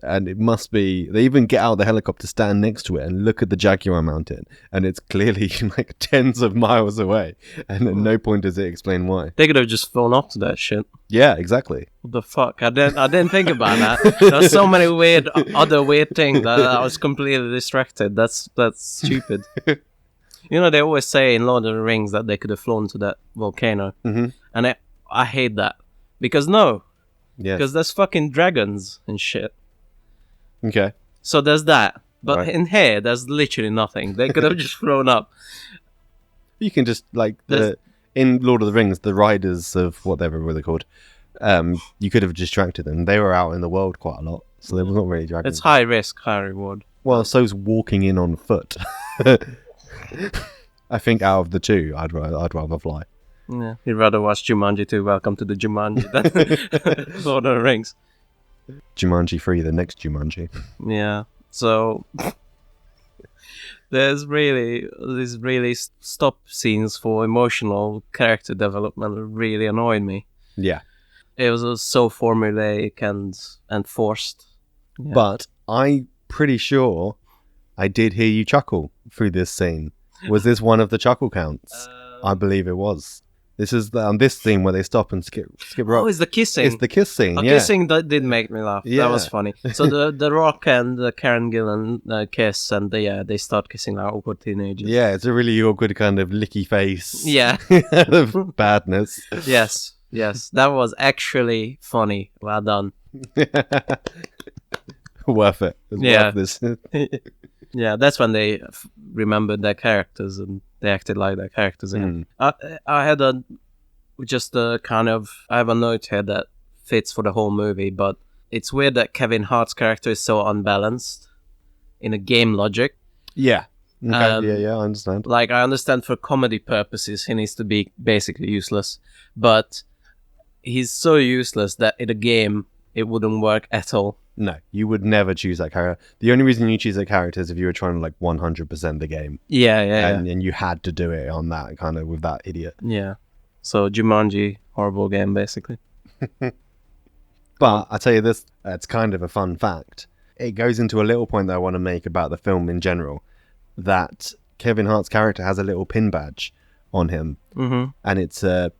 and it must be, they even get out of the helicopter, stand next to it and look at the Jaguar mountain, and it's clearly like tens of miles away, and at no point does it explain why. They could have just flown up to that shit. Yeah, exactly. What the fuck? I didn't think about that. There's so many other weird things that I was completely distracted. That's stupid. You know, they always say in Lord of the Rings that they could have flown to that volcano, and I hate that because because there's fucking dragons and shit. Okay. So there's that. But in here, there's literally nothing. They could have just flown up. You can just, like, in Lord of the Rings, the riders of whatever were they called, you could have distracted them. They were out in the world quite a lot, so they were not really dragons. It's high risk, high reward. Well, so's walking in on foot. I think out of the two, I'd rather fly. Yeah, you'd rather watch Jumanji 2, Welcome to the Jumanji, than Lord of the Rings. Jumanji 3, the next Jumanji. Yeah, so there's these really stop scenes for emotional character development that really annoyed me. Yeah. It was so formulaic and forced. Yeah. But I'm pretty sure I did hear you chuckle through this scene. Was this one of the chuckle counts? I believe it was. This is this scene where they stop and skip rope. Oh, it's the kissing. It's the kiss scene, The yeah. kissing that did make me laugh. Yeah. That was funny. So the Rock and Karen Gillan kiss, and they start kissing like awkward teenagers. Yeah, it's a really awkward kind of licky face. Yeah. of badness. Yes. That was actually funny. Well done. Worth it. It's Yeah. worth this. Yeah, that's when they remembered their characters and they acted like their characters again. I had I have a note here that fits for the whole movie, but it's weird that Kevin Hart's character is so unbalanced in a game logic. Yeah. Okay. I understand. Like, I understand for comedy purposes he needs to be basically useless, but he's so useless that in a game it wouldn't work at all. No, you would never choose that character. The only reason you choose that character is if you were trying to like 100% the game. Yeah. And you had to do it on that kind of with that idiot. Yeah. So Jumanji, horrible game basically. But I tell you this, it's kind of a fun fact. It goes into a little point that I want to make about the film in general, that Kevin Hart's character has a little pin badge on him, and it's a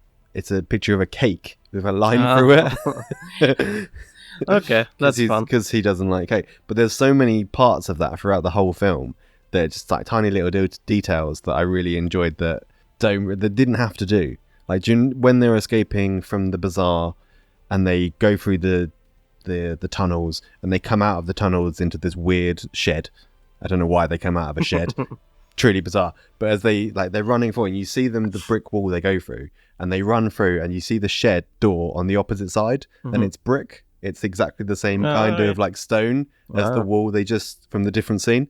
picture of a cake with a line through it. Okay, that's fun. Because he doesn't like cake. But there's so many parts of that throughout the whole film that are just like tiny little details that I really enjoyed that didn't have to do. Like when they're escaping from the bazaar and they go through the tunnels and they come out of the tunnels into this weird shed. I don't know why they come out of a shed. Truly bizarre. But as they're running forward, and you see them, the brick wall they go through, and they run through, and you see the shed door on the opposite side, and it's brick. It's exactly the same kind of like stone as the wall they just from the different scene.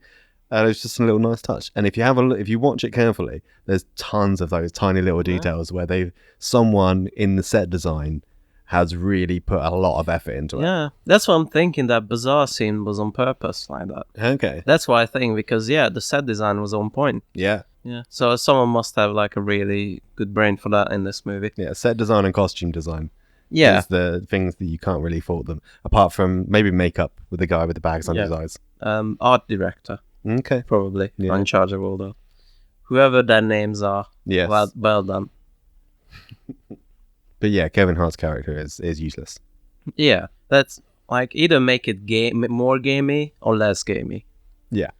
It's just a little nice touch. And if you watch it carefully, there's tons of those tiny little details where someone in the set design has really put a lot of effort into it. Yeah, that's what I'm thinking. That bizarre scene was on purpose like that. Okay. That's why I think, because the set design was on point. Yeah. Yeah. So someone must have like a really good brain for that in this movie. Yeah, set design and costume design. Yeah. Is the things that you can't really fault them, apart from maybe makeup with the guy with the bags under his eyes. Art director. Okay. Probably. Yeah. In charge of all that. Whoever their names are. Yes. Well done. But yeah, Kevin Hart's character is useless. Yeah. That's like either make it more gamey or less gamey. Yeah.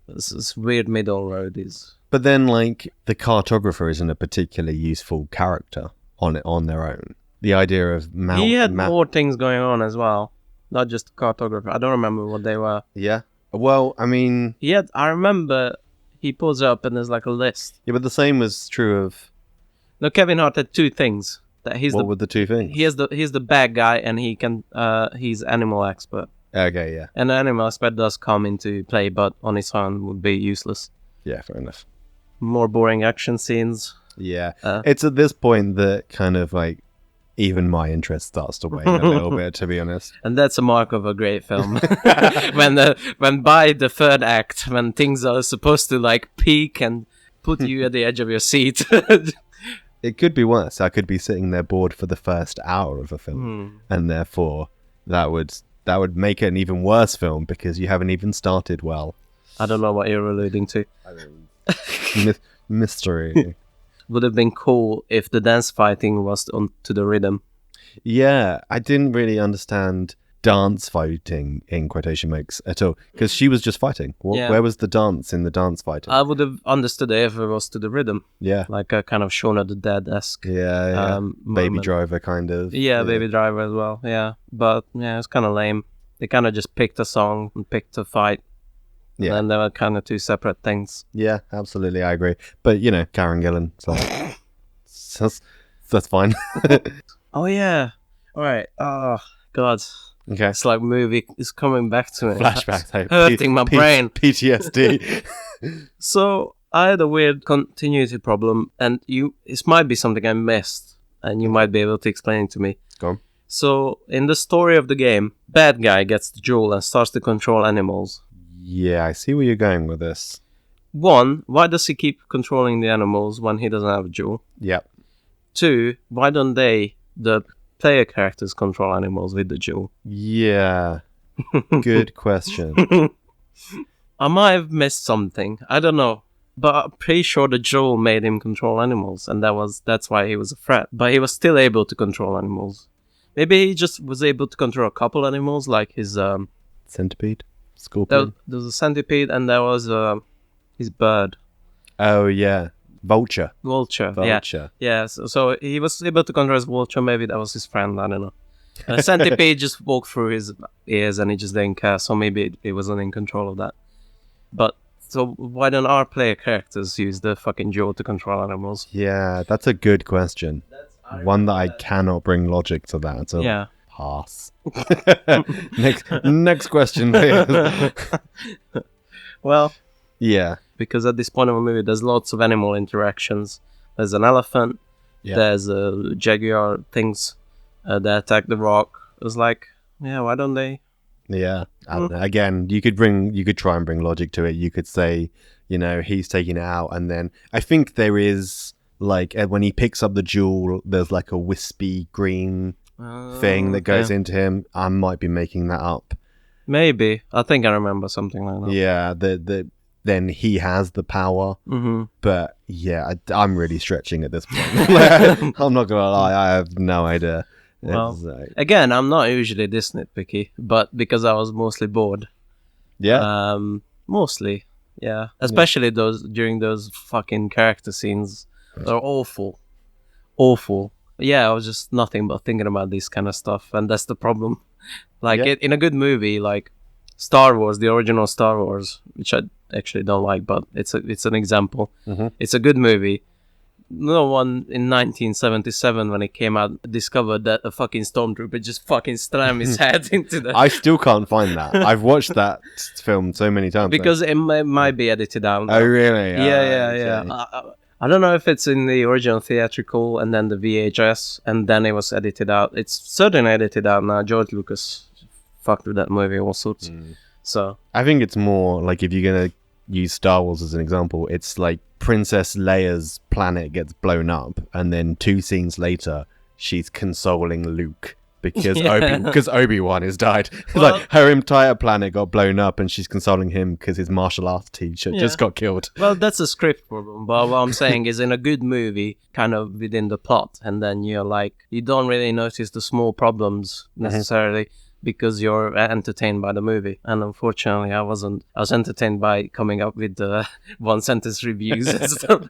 This weird middle road is. But then like the cartographer isn't a particularly useful character on their own. The idea of he had more things going on as well, not just cartographer. I don't remember what they were. Yeah. Well, I mean, I remember he pulls up and there's like a list. Yeah, but the same was true of. No, Kevin Hart had two things. That what were the two things? He's the bad guy, and he's animal expert. Okay, yeah. And the animal expert does come into play, but on its own would be useless. Yeah, fair enough. More boring action scenes. Yeah, it's at this point that kind of like. Even my interest starts to wane a little bit, to be honest. And that's a mark of a great film. when by the third act, when things are supposed to like peak and put you at the edge of your seat. it could be worse. I could be sitting there bored for the first hour of a film, and therefore that would make it an even worse film because you haven't even started well. I don't know what you're alluding to. Mystery. Would have been cool if the dance fighting was on to the rhythm. Yeah, I didn't really understand dance fighting in quotation marks at all because she was just fighting. Yeah. Where was the dance in the dance fighting? I would have understood it if it was to the rhythm, Yeah, like a kind of Shaun of the Dead-esque. yeah. Baby moment. Driver kind of. Yeah, Baby Driver as well. Yeah, but yeah, it's kind of lame. They kind of just picked a song and picked a fight. Yeah. And they were kind of two separate things. Yeah, absolutely, I agree. But you know, Karen Gillan, so that's fine. Oh yeah. All right. Oh God. Okay. It's like movie is coming back to me. Flashback. It's hurting my brain. PTSD. So I had a weird continuity problem, and it might be something I missed, and you might be able to explain it to me. Go on. So in the story of the game, bad guy gets the jewel and starts to control animals. Yeah, I see where you're going with this. One, why does he keep controlling the animals when he doesn't have a jewel? Yep. Two, why don't the player characters control animals with the jewel? Yeah. Good question. I might have missed something. I don't know. But I'm pretty sure the jewel made him control animals, and that's why he was a threat. But he was still able to control animals. Maybe he just was able to control a couple animals, like his Centipede? Scorpion? there was a centipede, and there was his bird. Oh, yeah. Vulture. Vulture. Vulture. Yeah. So he was able to control his vulture. Maybe that was his friend. I don't know. A centipede just walked through his ears, and he just didn't care. So maybe he wasn't in control of that. But so why don't our player characters use the fucking jewel to control animals? Yeah, that's a good question. One that I cannot bring logic to that. So Yeah. pass. Next question, please. Well, Yeah. because at this point of the movie, there's lots of animal interactions. There's an elephant. Yeah. There's a jaguar things that attack the rock. It's like, yeah, why don't they? Yeah. I don't know. Again, you could try and bring logic to it. You could say, you know, he's taking it out, and then I think there is like when he picks up the jewel, there's like a wispy green thing that goes into him. I might be making that up. Maybe. I think I remember something like that. Yeah. Then he has the power. Mm-hmm. But yeah, I'm really stretching at this point. I'm not gonna lie, I have no idea. Well, It's like- again, I'm not usually this nitpicky, but because I was mostly bored. yeah. Mostly, yeah. Especially during those fucking character scenes. They're awful. Awful. Yeah, I was just nothing but thinking about this kind of stuff, and that's the problem. Like, Yeah. in a good movie, like Star Wars, the original Star Wars, which I actually don't like, but it's an example. Mhm. It's a good movie. No one in 1977, when it came out, discovered that a fucking stormtrooper just fucking slammed his head into the... I still can't find that. I've watched that film so many times. because it might be edited out. Oh, really? Yeah. Okay. I don't know if it's in the original theatrical and then the VHS and then it was edited out. It's certainly edited out now. George Lucas fucked with that movie all sorts. So I think it's more like if you're going to use Star Wars as an example, it's like Princess Leia's planet gets blown up and then 2 scenes later, she's consoling Luke. Because Yeah. Obi-Wan has died. Well- Like her entire planet got blown up and she's consoling him because his martial arts teacher just got killed. well, that's a script problem. But what I'm saying is, in a good movie, kind of within the plot, and then you're like, you don't really notice the small problems necessarily because you're entertained by the movie. And unfortunately, I wasn't. I was entertained by coming up with the one sentence reviews and stuff.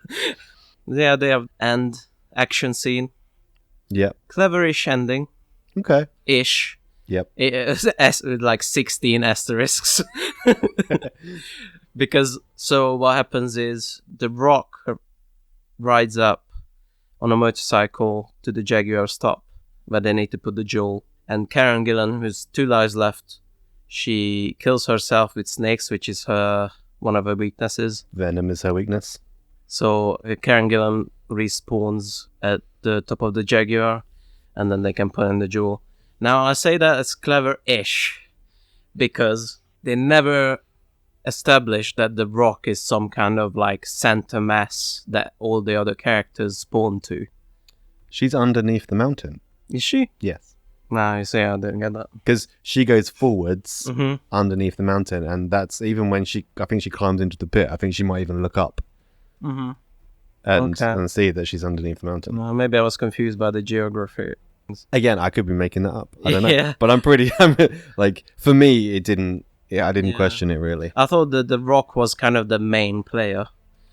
Yeah, they have action scene, Yep. cleverish ending Okay. ish. Yep. With like 16 asterisks. Because so what happens is the Rock rides up on a motorcycle to the Jaguar stop where they need to put the jewel, and Karen Gillan, who's 2 lives left, she kills herself with snakes, which is one of her weaknesses. Venom is her weakness. So Karen Gillan respawns at the top of the Jaguar, and then they can put in the jewel. Now, I say that it's clever-ish because they never established that the Rock is some kind of like center mass that all the other characters spawn to. She's underneath the mountain. Is she? Yes. Nah, you see, I didn't get that. Because she goes forwards Mm-hmm. underneath the mountain, and that's even when I think she climbs into the pit. I think she might even look up Mm-hmm. and Okay. and see that she's underneath the mountain. Maybe I was confused by the geography. Again, I could be making that up. I don't know. Yeah. But I'm pretty like, for me, it didn't. Yeah, I didn't question it really. I thought that the Rock was kind of the main player,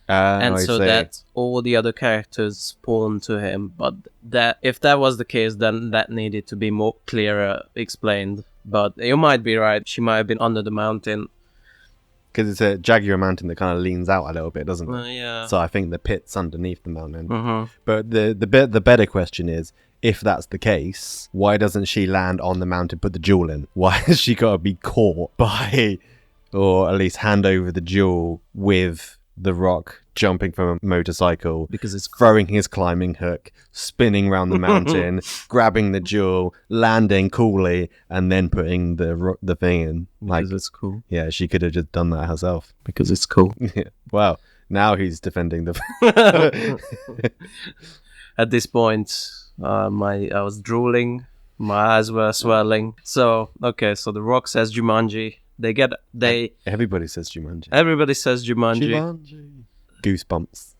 and I so see. that all the other characters spawned to him. But that if that was the case, then that needed to be more clearer explained. But you might be right. She might have been under the mountain. Because it's a jaguar mountain that kind of leans out a little bit, doesn't it? Yeah. So I think the pit's underneath the mountain. Mm-hmm. But the better question is, if that's the case, why doesn't she land on the mountain, put the jewel in? Why has she got to be caught by, or at least hand over the jewel with the Rock jumping from a motorcycle, Because it's throwing his climbing hook, spinning around the mountain, grabbing the jewel, landing coolly, and then putting the thing in? Like, because it's cool. yeah, she could have just done that herself. Because it's cool. Wow. Now he's defending the. At this point, I was drooling. My eyes were swelling. So so the Rock says Jumanji. Everybody says Jumanji. Everybody says Jumanji. Jumanji. Goosebumps.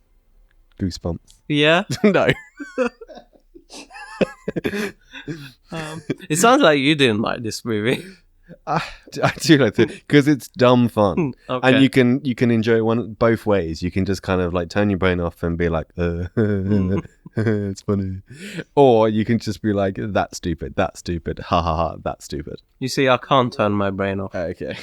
Goosebumps. Yeah. No. It sounds like you didn't like this movie. I do like it because it's dumb fun, Okay. and you can enjoy it both ways. You can just kind of like turn your brain off and be like, it's funny, or you can just be like, that's stupid, ha ha ha, that's stupid. You see, I can't turn my brain off. Okay.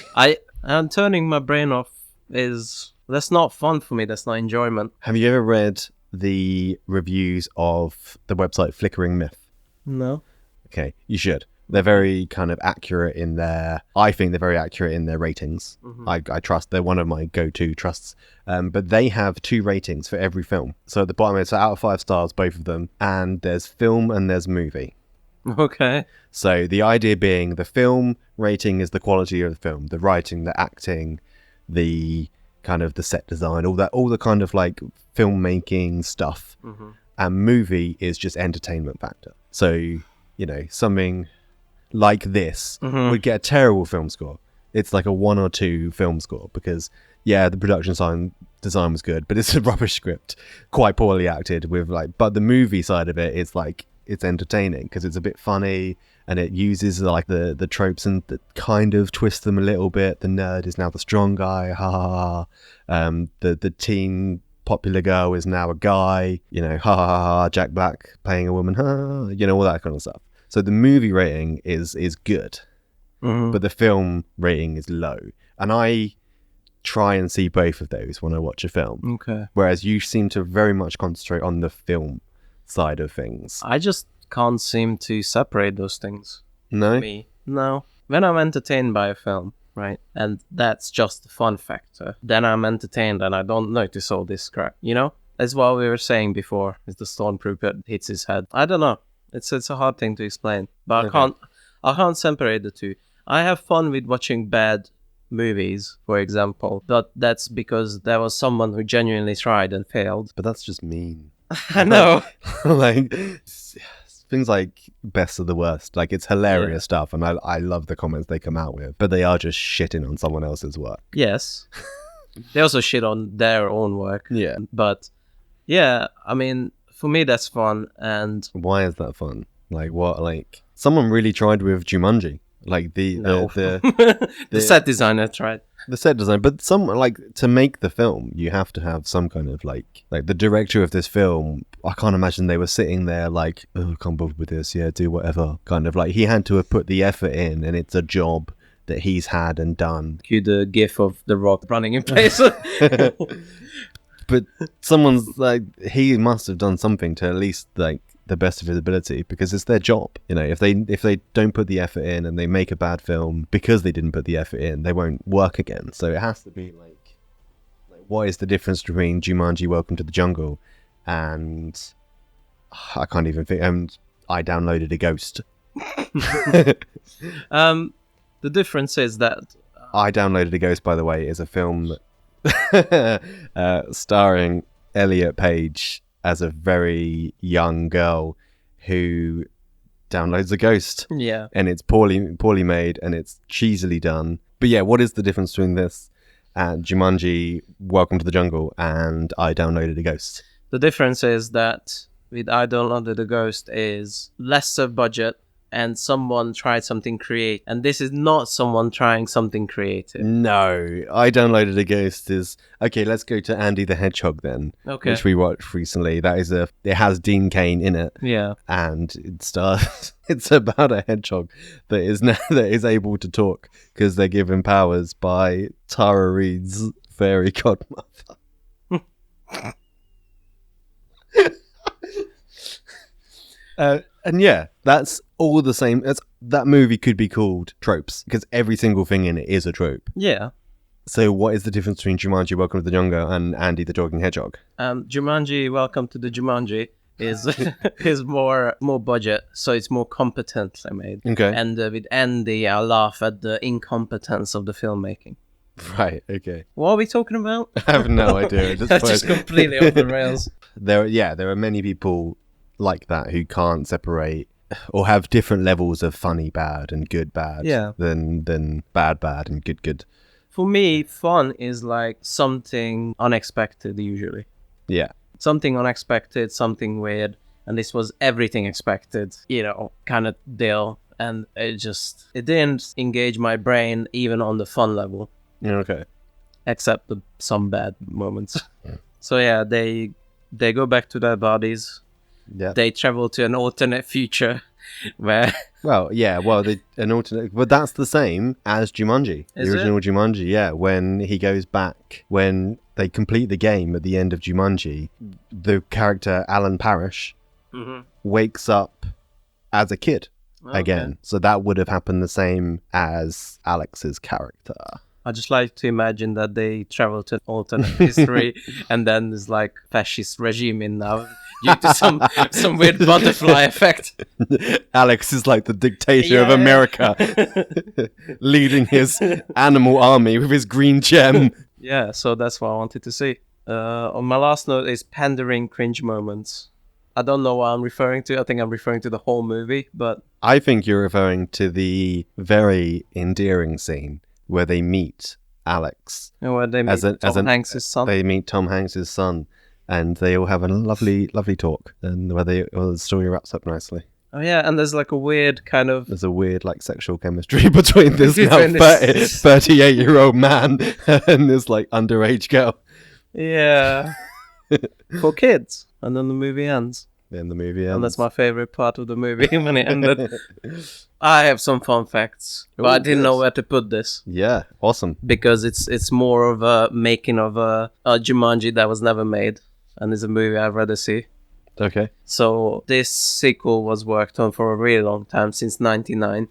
And turning my brain off that's not fun for me. That's not enjoyment. Have you ever read the reviews of the website Flickering Myth? No. Okay, you should. They're very kind of accurate in their. I think they're very accurate in their ratings. Mm-hmm. I trust. They're one of my go-to trusts. But they have 2 ratings for every film. So at the bottom it's out of 5 stars, both of them. And there's film and there's movie. Okay. So the idea being the film rating is the quality of the film, the writing, the acting, the kind of the set design, all the kind of like filmmaking stuff. Mm-hmm. And movie is just entertainment factor. So, you know, something like this would get a terrible film score. It's like a 1 or 2 film score because, yeah, the production design was good, but it's a rubbish script, quite poorly acted with like. But the movie side of it is like it's entertaining because it's a bit funny and it uses like the tropes and kind of twists them a little bit. The nerd is now the strong guy, ha ha ha. The teen popular girl is now a guy, you know, ha ha ha ha. Jack Black playing a woman, ha, you know, all that kind of stuff. So the movie rating is good, but the film rating is low. And I try and see both of those when I watch a film. Okay. Whereas you seem to very much concentrate on the film side of things. I just can't seem to separate those things. No? Me. No. When I'm entertained by a film, right, and that's just the fun factor, then I'm entertained and I don't notice all this crap, you know? That's what we were saying before, is the stormtrooper hits his head. I don't know. It's a hard thing to explain, but Okay. I can't separate the two. I have fun with watching bad movies, for example, but that's because there was someone who genuinely tried and failed. But that's just mean. I know. Like, things like Best of the Worst, like it's hilarious stuff, and I love the comments they come out with, but they are just shitting on someone else's work. Yes. They also shit on their own work. Yeah. But yeah, I mean, for me that's fun. And Why is that fun? Like what? Like someone really tried with Jumanji. Like the the set designer tried. the set design, but some like to make the film, you have to have some kind of like the director of this film. I can't imagine they were sitting there like, oh, can't bother with this. Yeah, do whatever. Kind of like he had to have put the effort in, and it's a job that he's had and done. Cue the gif of the Rock running in place. But someone's like, he must have done something to at least like the best of his ability, because it's their job. You know, if they don't put the effort in and they make a bad film because they didn't put the effort in, they won't work again. So it has to be like what is the difference between Jumanji Welcome to the Jungle and I can't even think, I Downloaded a Ghost. The difference is that I Downloaded a Ghost, by the way, is a film starring Elliot Page as a very young girl who downloads a ghost. Yeah. And it's poorly made and it's cheesily done. But yeah, what is the difference between this and Jumanji, Welcome to the Jungle, and I Downloaded a Ghost? The difference is that with I Downloaded a Ghost is lesser budget and someone tried something creative. And this is not someone trying something creative. No, I Downloaded a Ghost is... Okay, let's go to Andy the Hedgehog then, Okay. which we watched recently. That is it has Dean Cain in it. Yeah. And it's about a hedgehog that is able to talk because they're given powers by Tara Reid's fairy godmother. And yeah, that's all the same. That movie could be called Tropes because every single thing in it is a trope. Yeah. So what is the difference between Jumanji, Welcome to the Jungle, and Andy the Talking Hedgehog? Jumanji, Welcome to the Jumanji is more budget, so it's more competently made. Okay. And with Andy, I laugh at the incompetence of the filmmaking. Right, okay. What are we talking about? I have no idea. That's just completely off the rails. There are many people like that who can't separate or have different levels of funny bad and good bad than bad and good. For me, fun is like something unexpected usually. Yeah. Something unexpected, something weird, and this was everything expected, kind of deal. And it didn't engage my brain even on the fun level. Yeah, okay. Except some bad moments. So yeah, they go back to their bodies. Yeah. They travel to an alternate future where... an alternate... But that's the same as Jumanji. Is the original Jumanji, yeah. When he goes back, when they complete the game at the end of Jumanji, the character Alan Parrish wakes up as a kid again. So that would have happened the same as Alex's character. I just like to imagine that they travel to alternate history and then there's like fascist regime in now due to some weird butterfly effect. Alex is like the dictator of America, leading his animal army with his green gem. Yeah, so that's what I wanted to see. On my last note is pandering cringe moments. I don't know what I'm referring to. I think I'm referring to the whole movie, but... I think you're referring to the very endearing scene where they meet Alex. Where they meet Tom Hanks' son. They meet Tom Hanks' son, and they all have a lovely, lovely talk, and where the story wraps up nicely. Oh yeah, and there's like a weird kind of... There's a weird like sexual chemistry between this now 38-year-old man and this like underage girl. Yeah. For kids. And then the movie ends. Then the movie ends. And that's my favorite part of the movie when it ended. I have some fun facts, but I didn't know where to put this. Yeah, awesome. Because it's more of a making of a Jumanji that was never made. And it's a movie I'd rather see. Okay. So this sequel was worked on for a really long time, since 1999.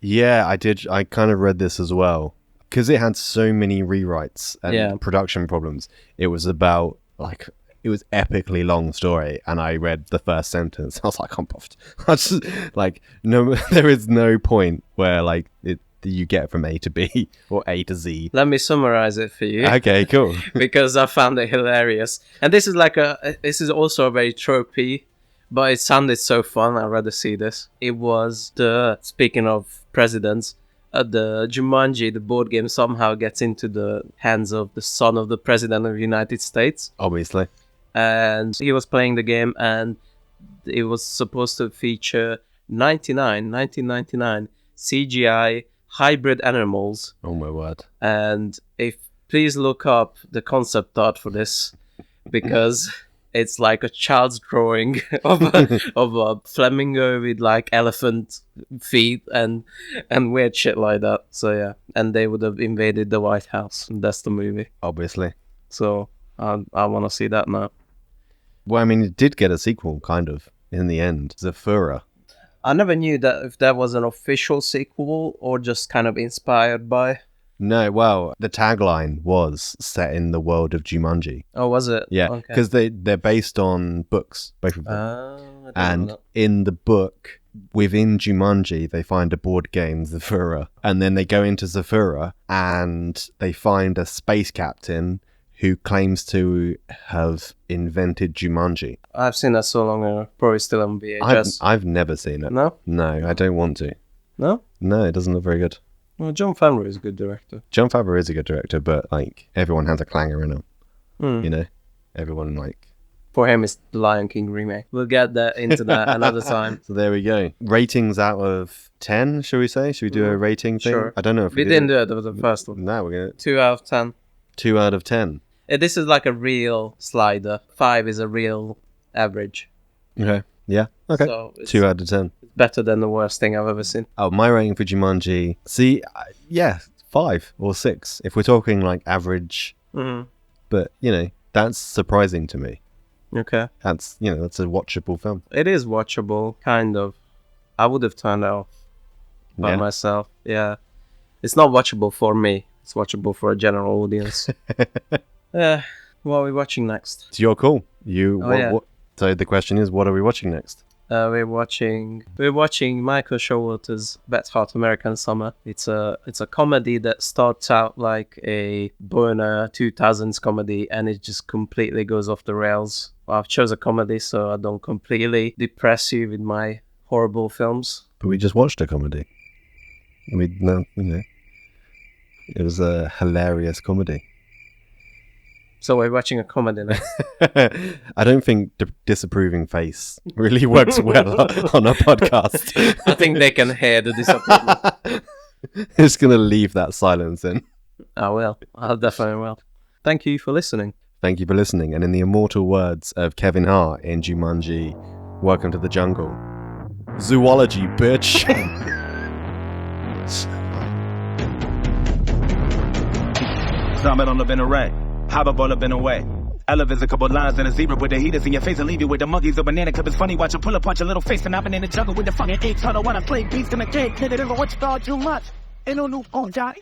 Yeah, I did. I kind of read this as well. Because it had so many rewrites and production problems. It was about like... It was epically long story, and I read the first sentence. I was like, I'm puffed. I just like no. There is no point where like you get from A to B or A to Z. Let me summarize it for you. Okay, cool. Because I found it hilarious, and this is also a very tropey, but it sounded so fun. I'd rather see this. It was speaking of presidents. The Jumanji, the board game, somehow gets into the hands of the son of the president of the United States. Obviously. And he was playing the game, and it was supposed to feature 1999 CGI hybrid animals. Oh my word. And please look up the concept art for this, because it's like a child's drawing of a flamingo with like elephant feet and weird shit like that. So yeah, and they would have invaded the White House, and that's the movie. Obviously. So I want to see that now. Well, I mean, it did get a sequel, kind of, in the end. Zafura. I never knew that if that was an official sequel or just kind of inspired by. No, well, the tagline was set in the world of Jumanji. Oh, was it? Yeah, because they're based on books, both of them. And in the book, within Jumanji, they find a board game, Zafura. And then they go into Zafura and they find a space captain who claims to have invented Jumanji. I've seen that so long ago. Probably still on VHS. I've never seen it. No? No, I don't want to. No? No, it doesn't look very good. Well, Jon Favreau is a good director. Jon Favreau is a good director, but like everyone has a clanger in him. Hmm. You know, everyone like. For him, it's the Lion King remake. We'll get into that another time. So there we go. Ratings out of 10, shall we say? Should we do a rating thing? Sure. I don't know if We we didn't do it. That was the first one. No, we're gonna 2 out of 10. 2 out of 10. This is like a real slider. 5 is a real average. Okay. Yeah. Okay. So it's 2 out of 10. better than the worst thing I've ever seen. Oh, my rating for Jumanji. See, yeah, 5 or 6. If we're talking like average, Mm-hmm. but you know, that's surprising to me. Okay. That's that's a watchable film. It is watchable, kind of. I would have turned it off by Yeah. myself. Yeah. It's not watchable for me. It's watchable for a general audience. What are we watching next? It's your call. You. Oh, yeah. So the question is, what are we watching next? We're watching Michael Showalter's Wet Hot American Summer. It's a comedy that starts out like a Burner 2000s comedy and it just completely goes off the rails. Well, I've chose a comedy so I don't completely depress you with my horrible films. But we just watched a comedy. It was a hilarious comedy. So we're watching a comedy next. I don't think disapproving face really works well on a podcast. I think they can hear the disappointment. Just gonna leave that silence in. I will. I definitely will. Thank you for listening. Thank you for listening. And in the immortal words of Kevin Hart in Jumanji, Welcome to the Jungle. Zoology, bitch. Summit on the been array. Hoverboard up in a way. Elephants, a couple lines and a zebra with the heaters in your face and leave you with the monkeys. A banana cup is funny. Watch you pull up, punch your little face. And I've been in the jungle with the fucking 8 ton. I wanna play beats in the game. Kid, it ever what you thought too much. Ain't no new on Johnny.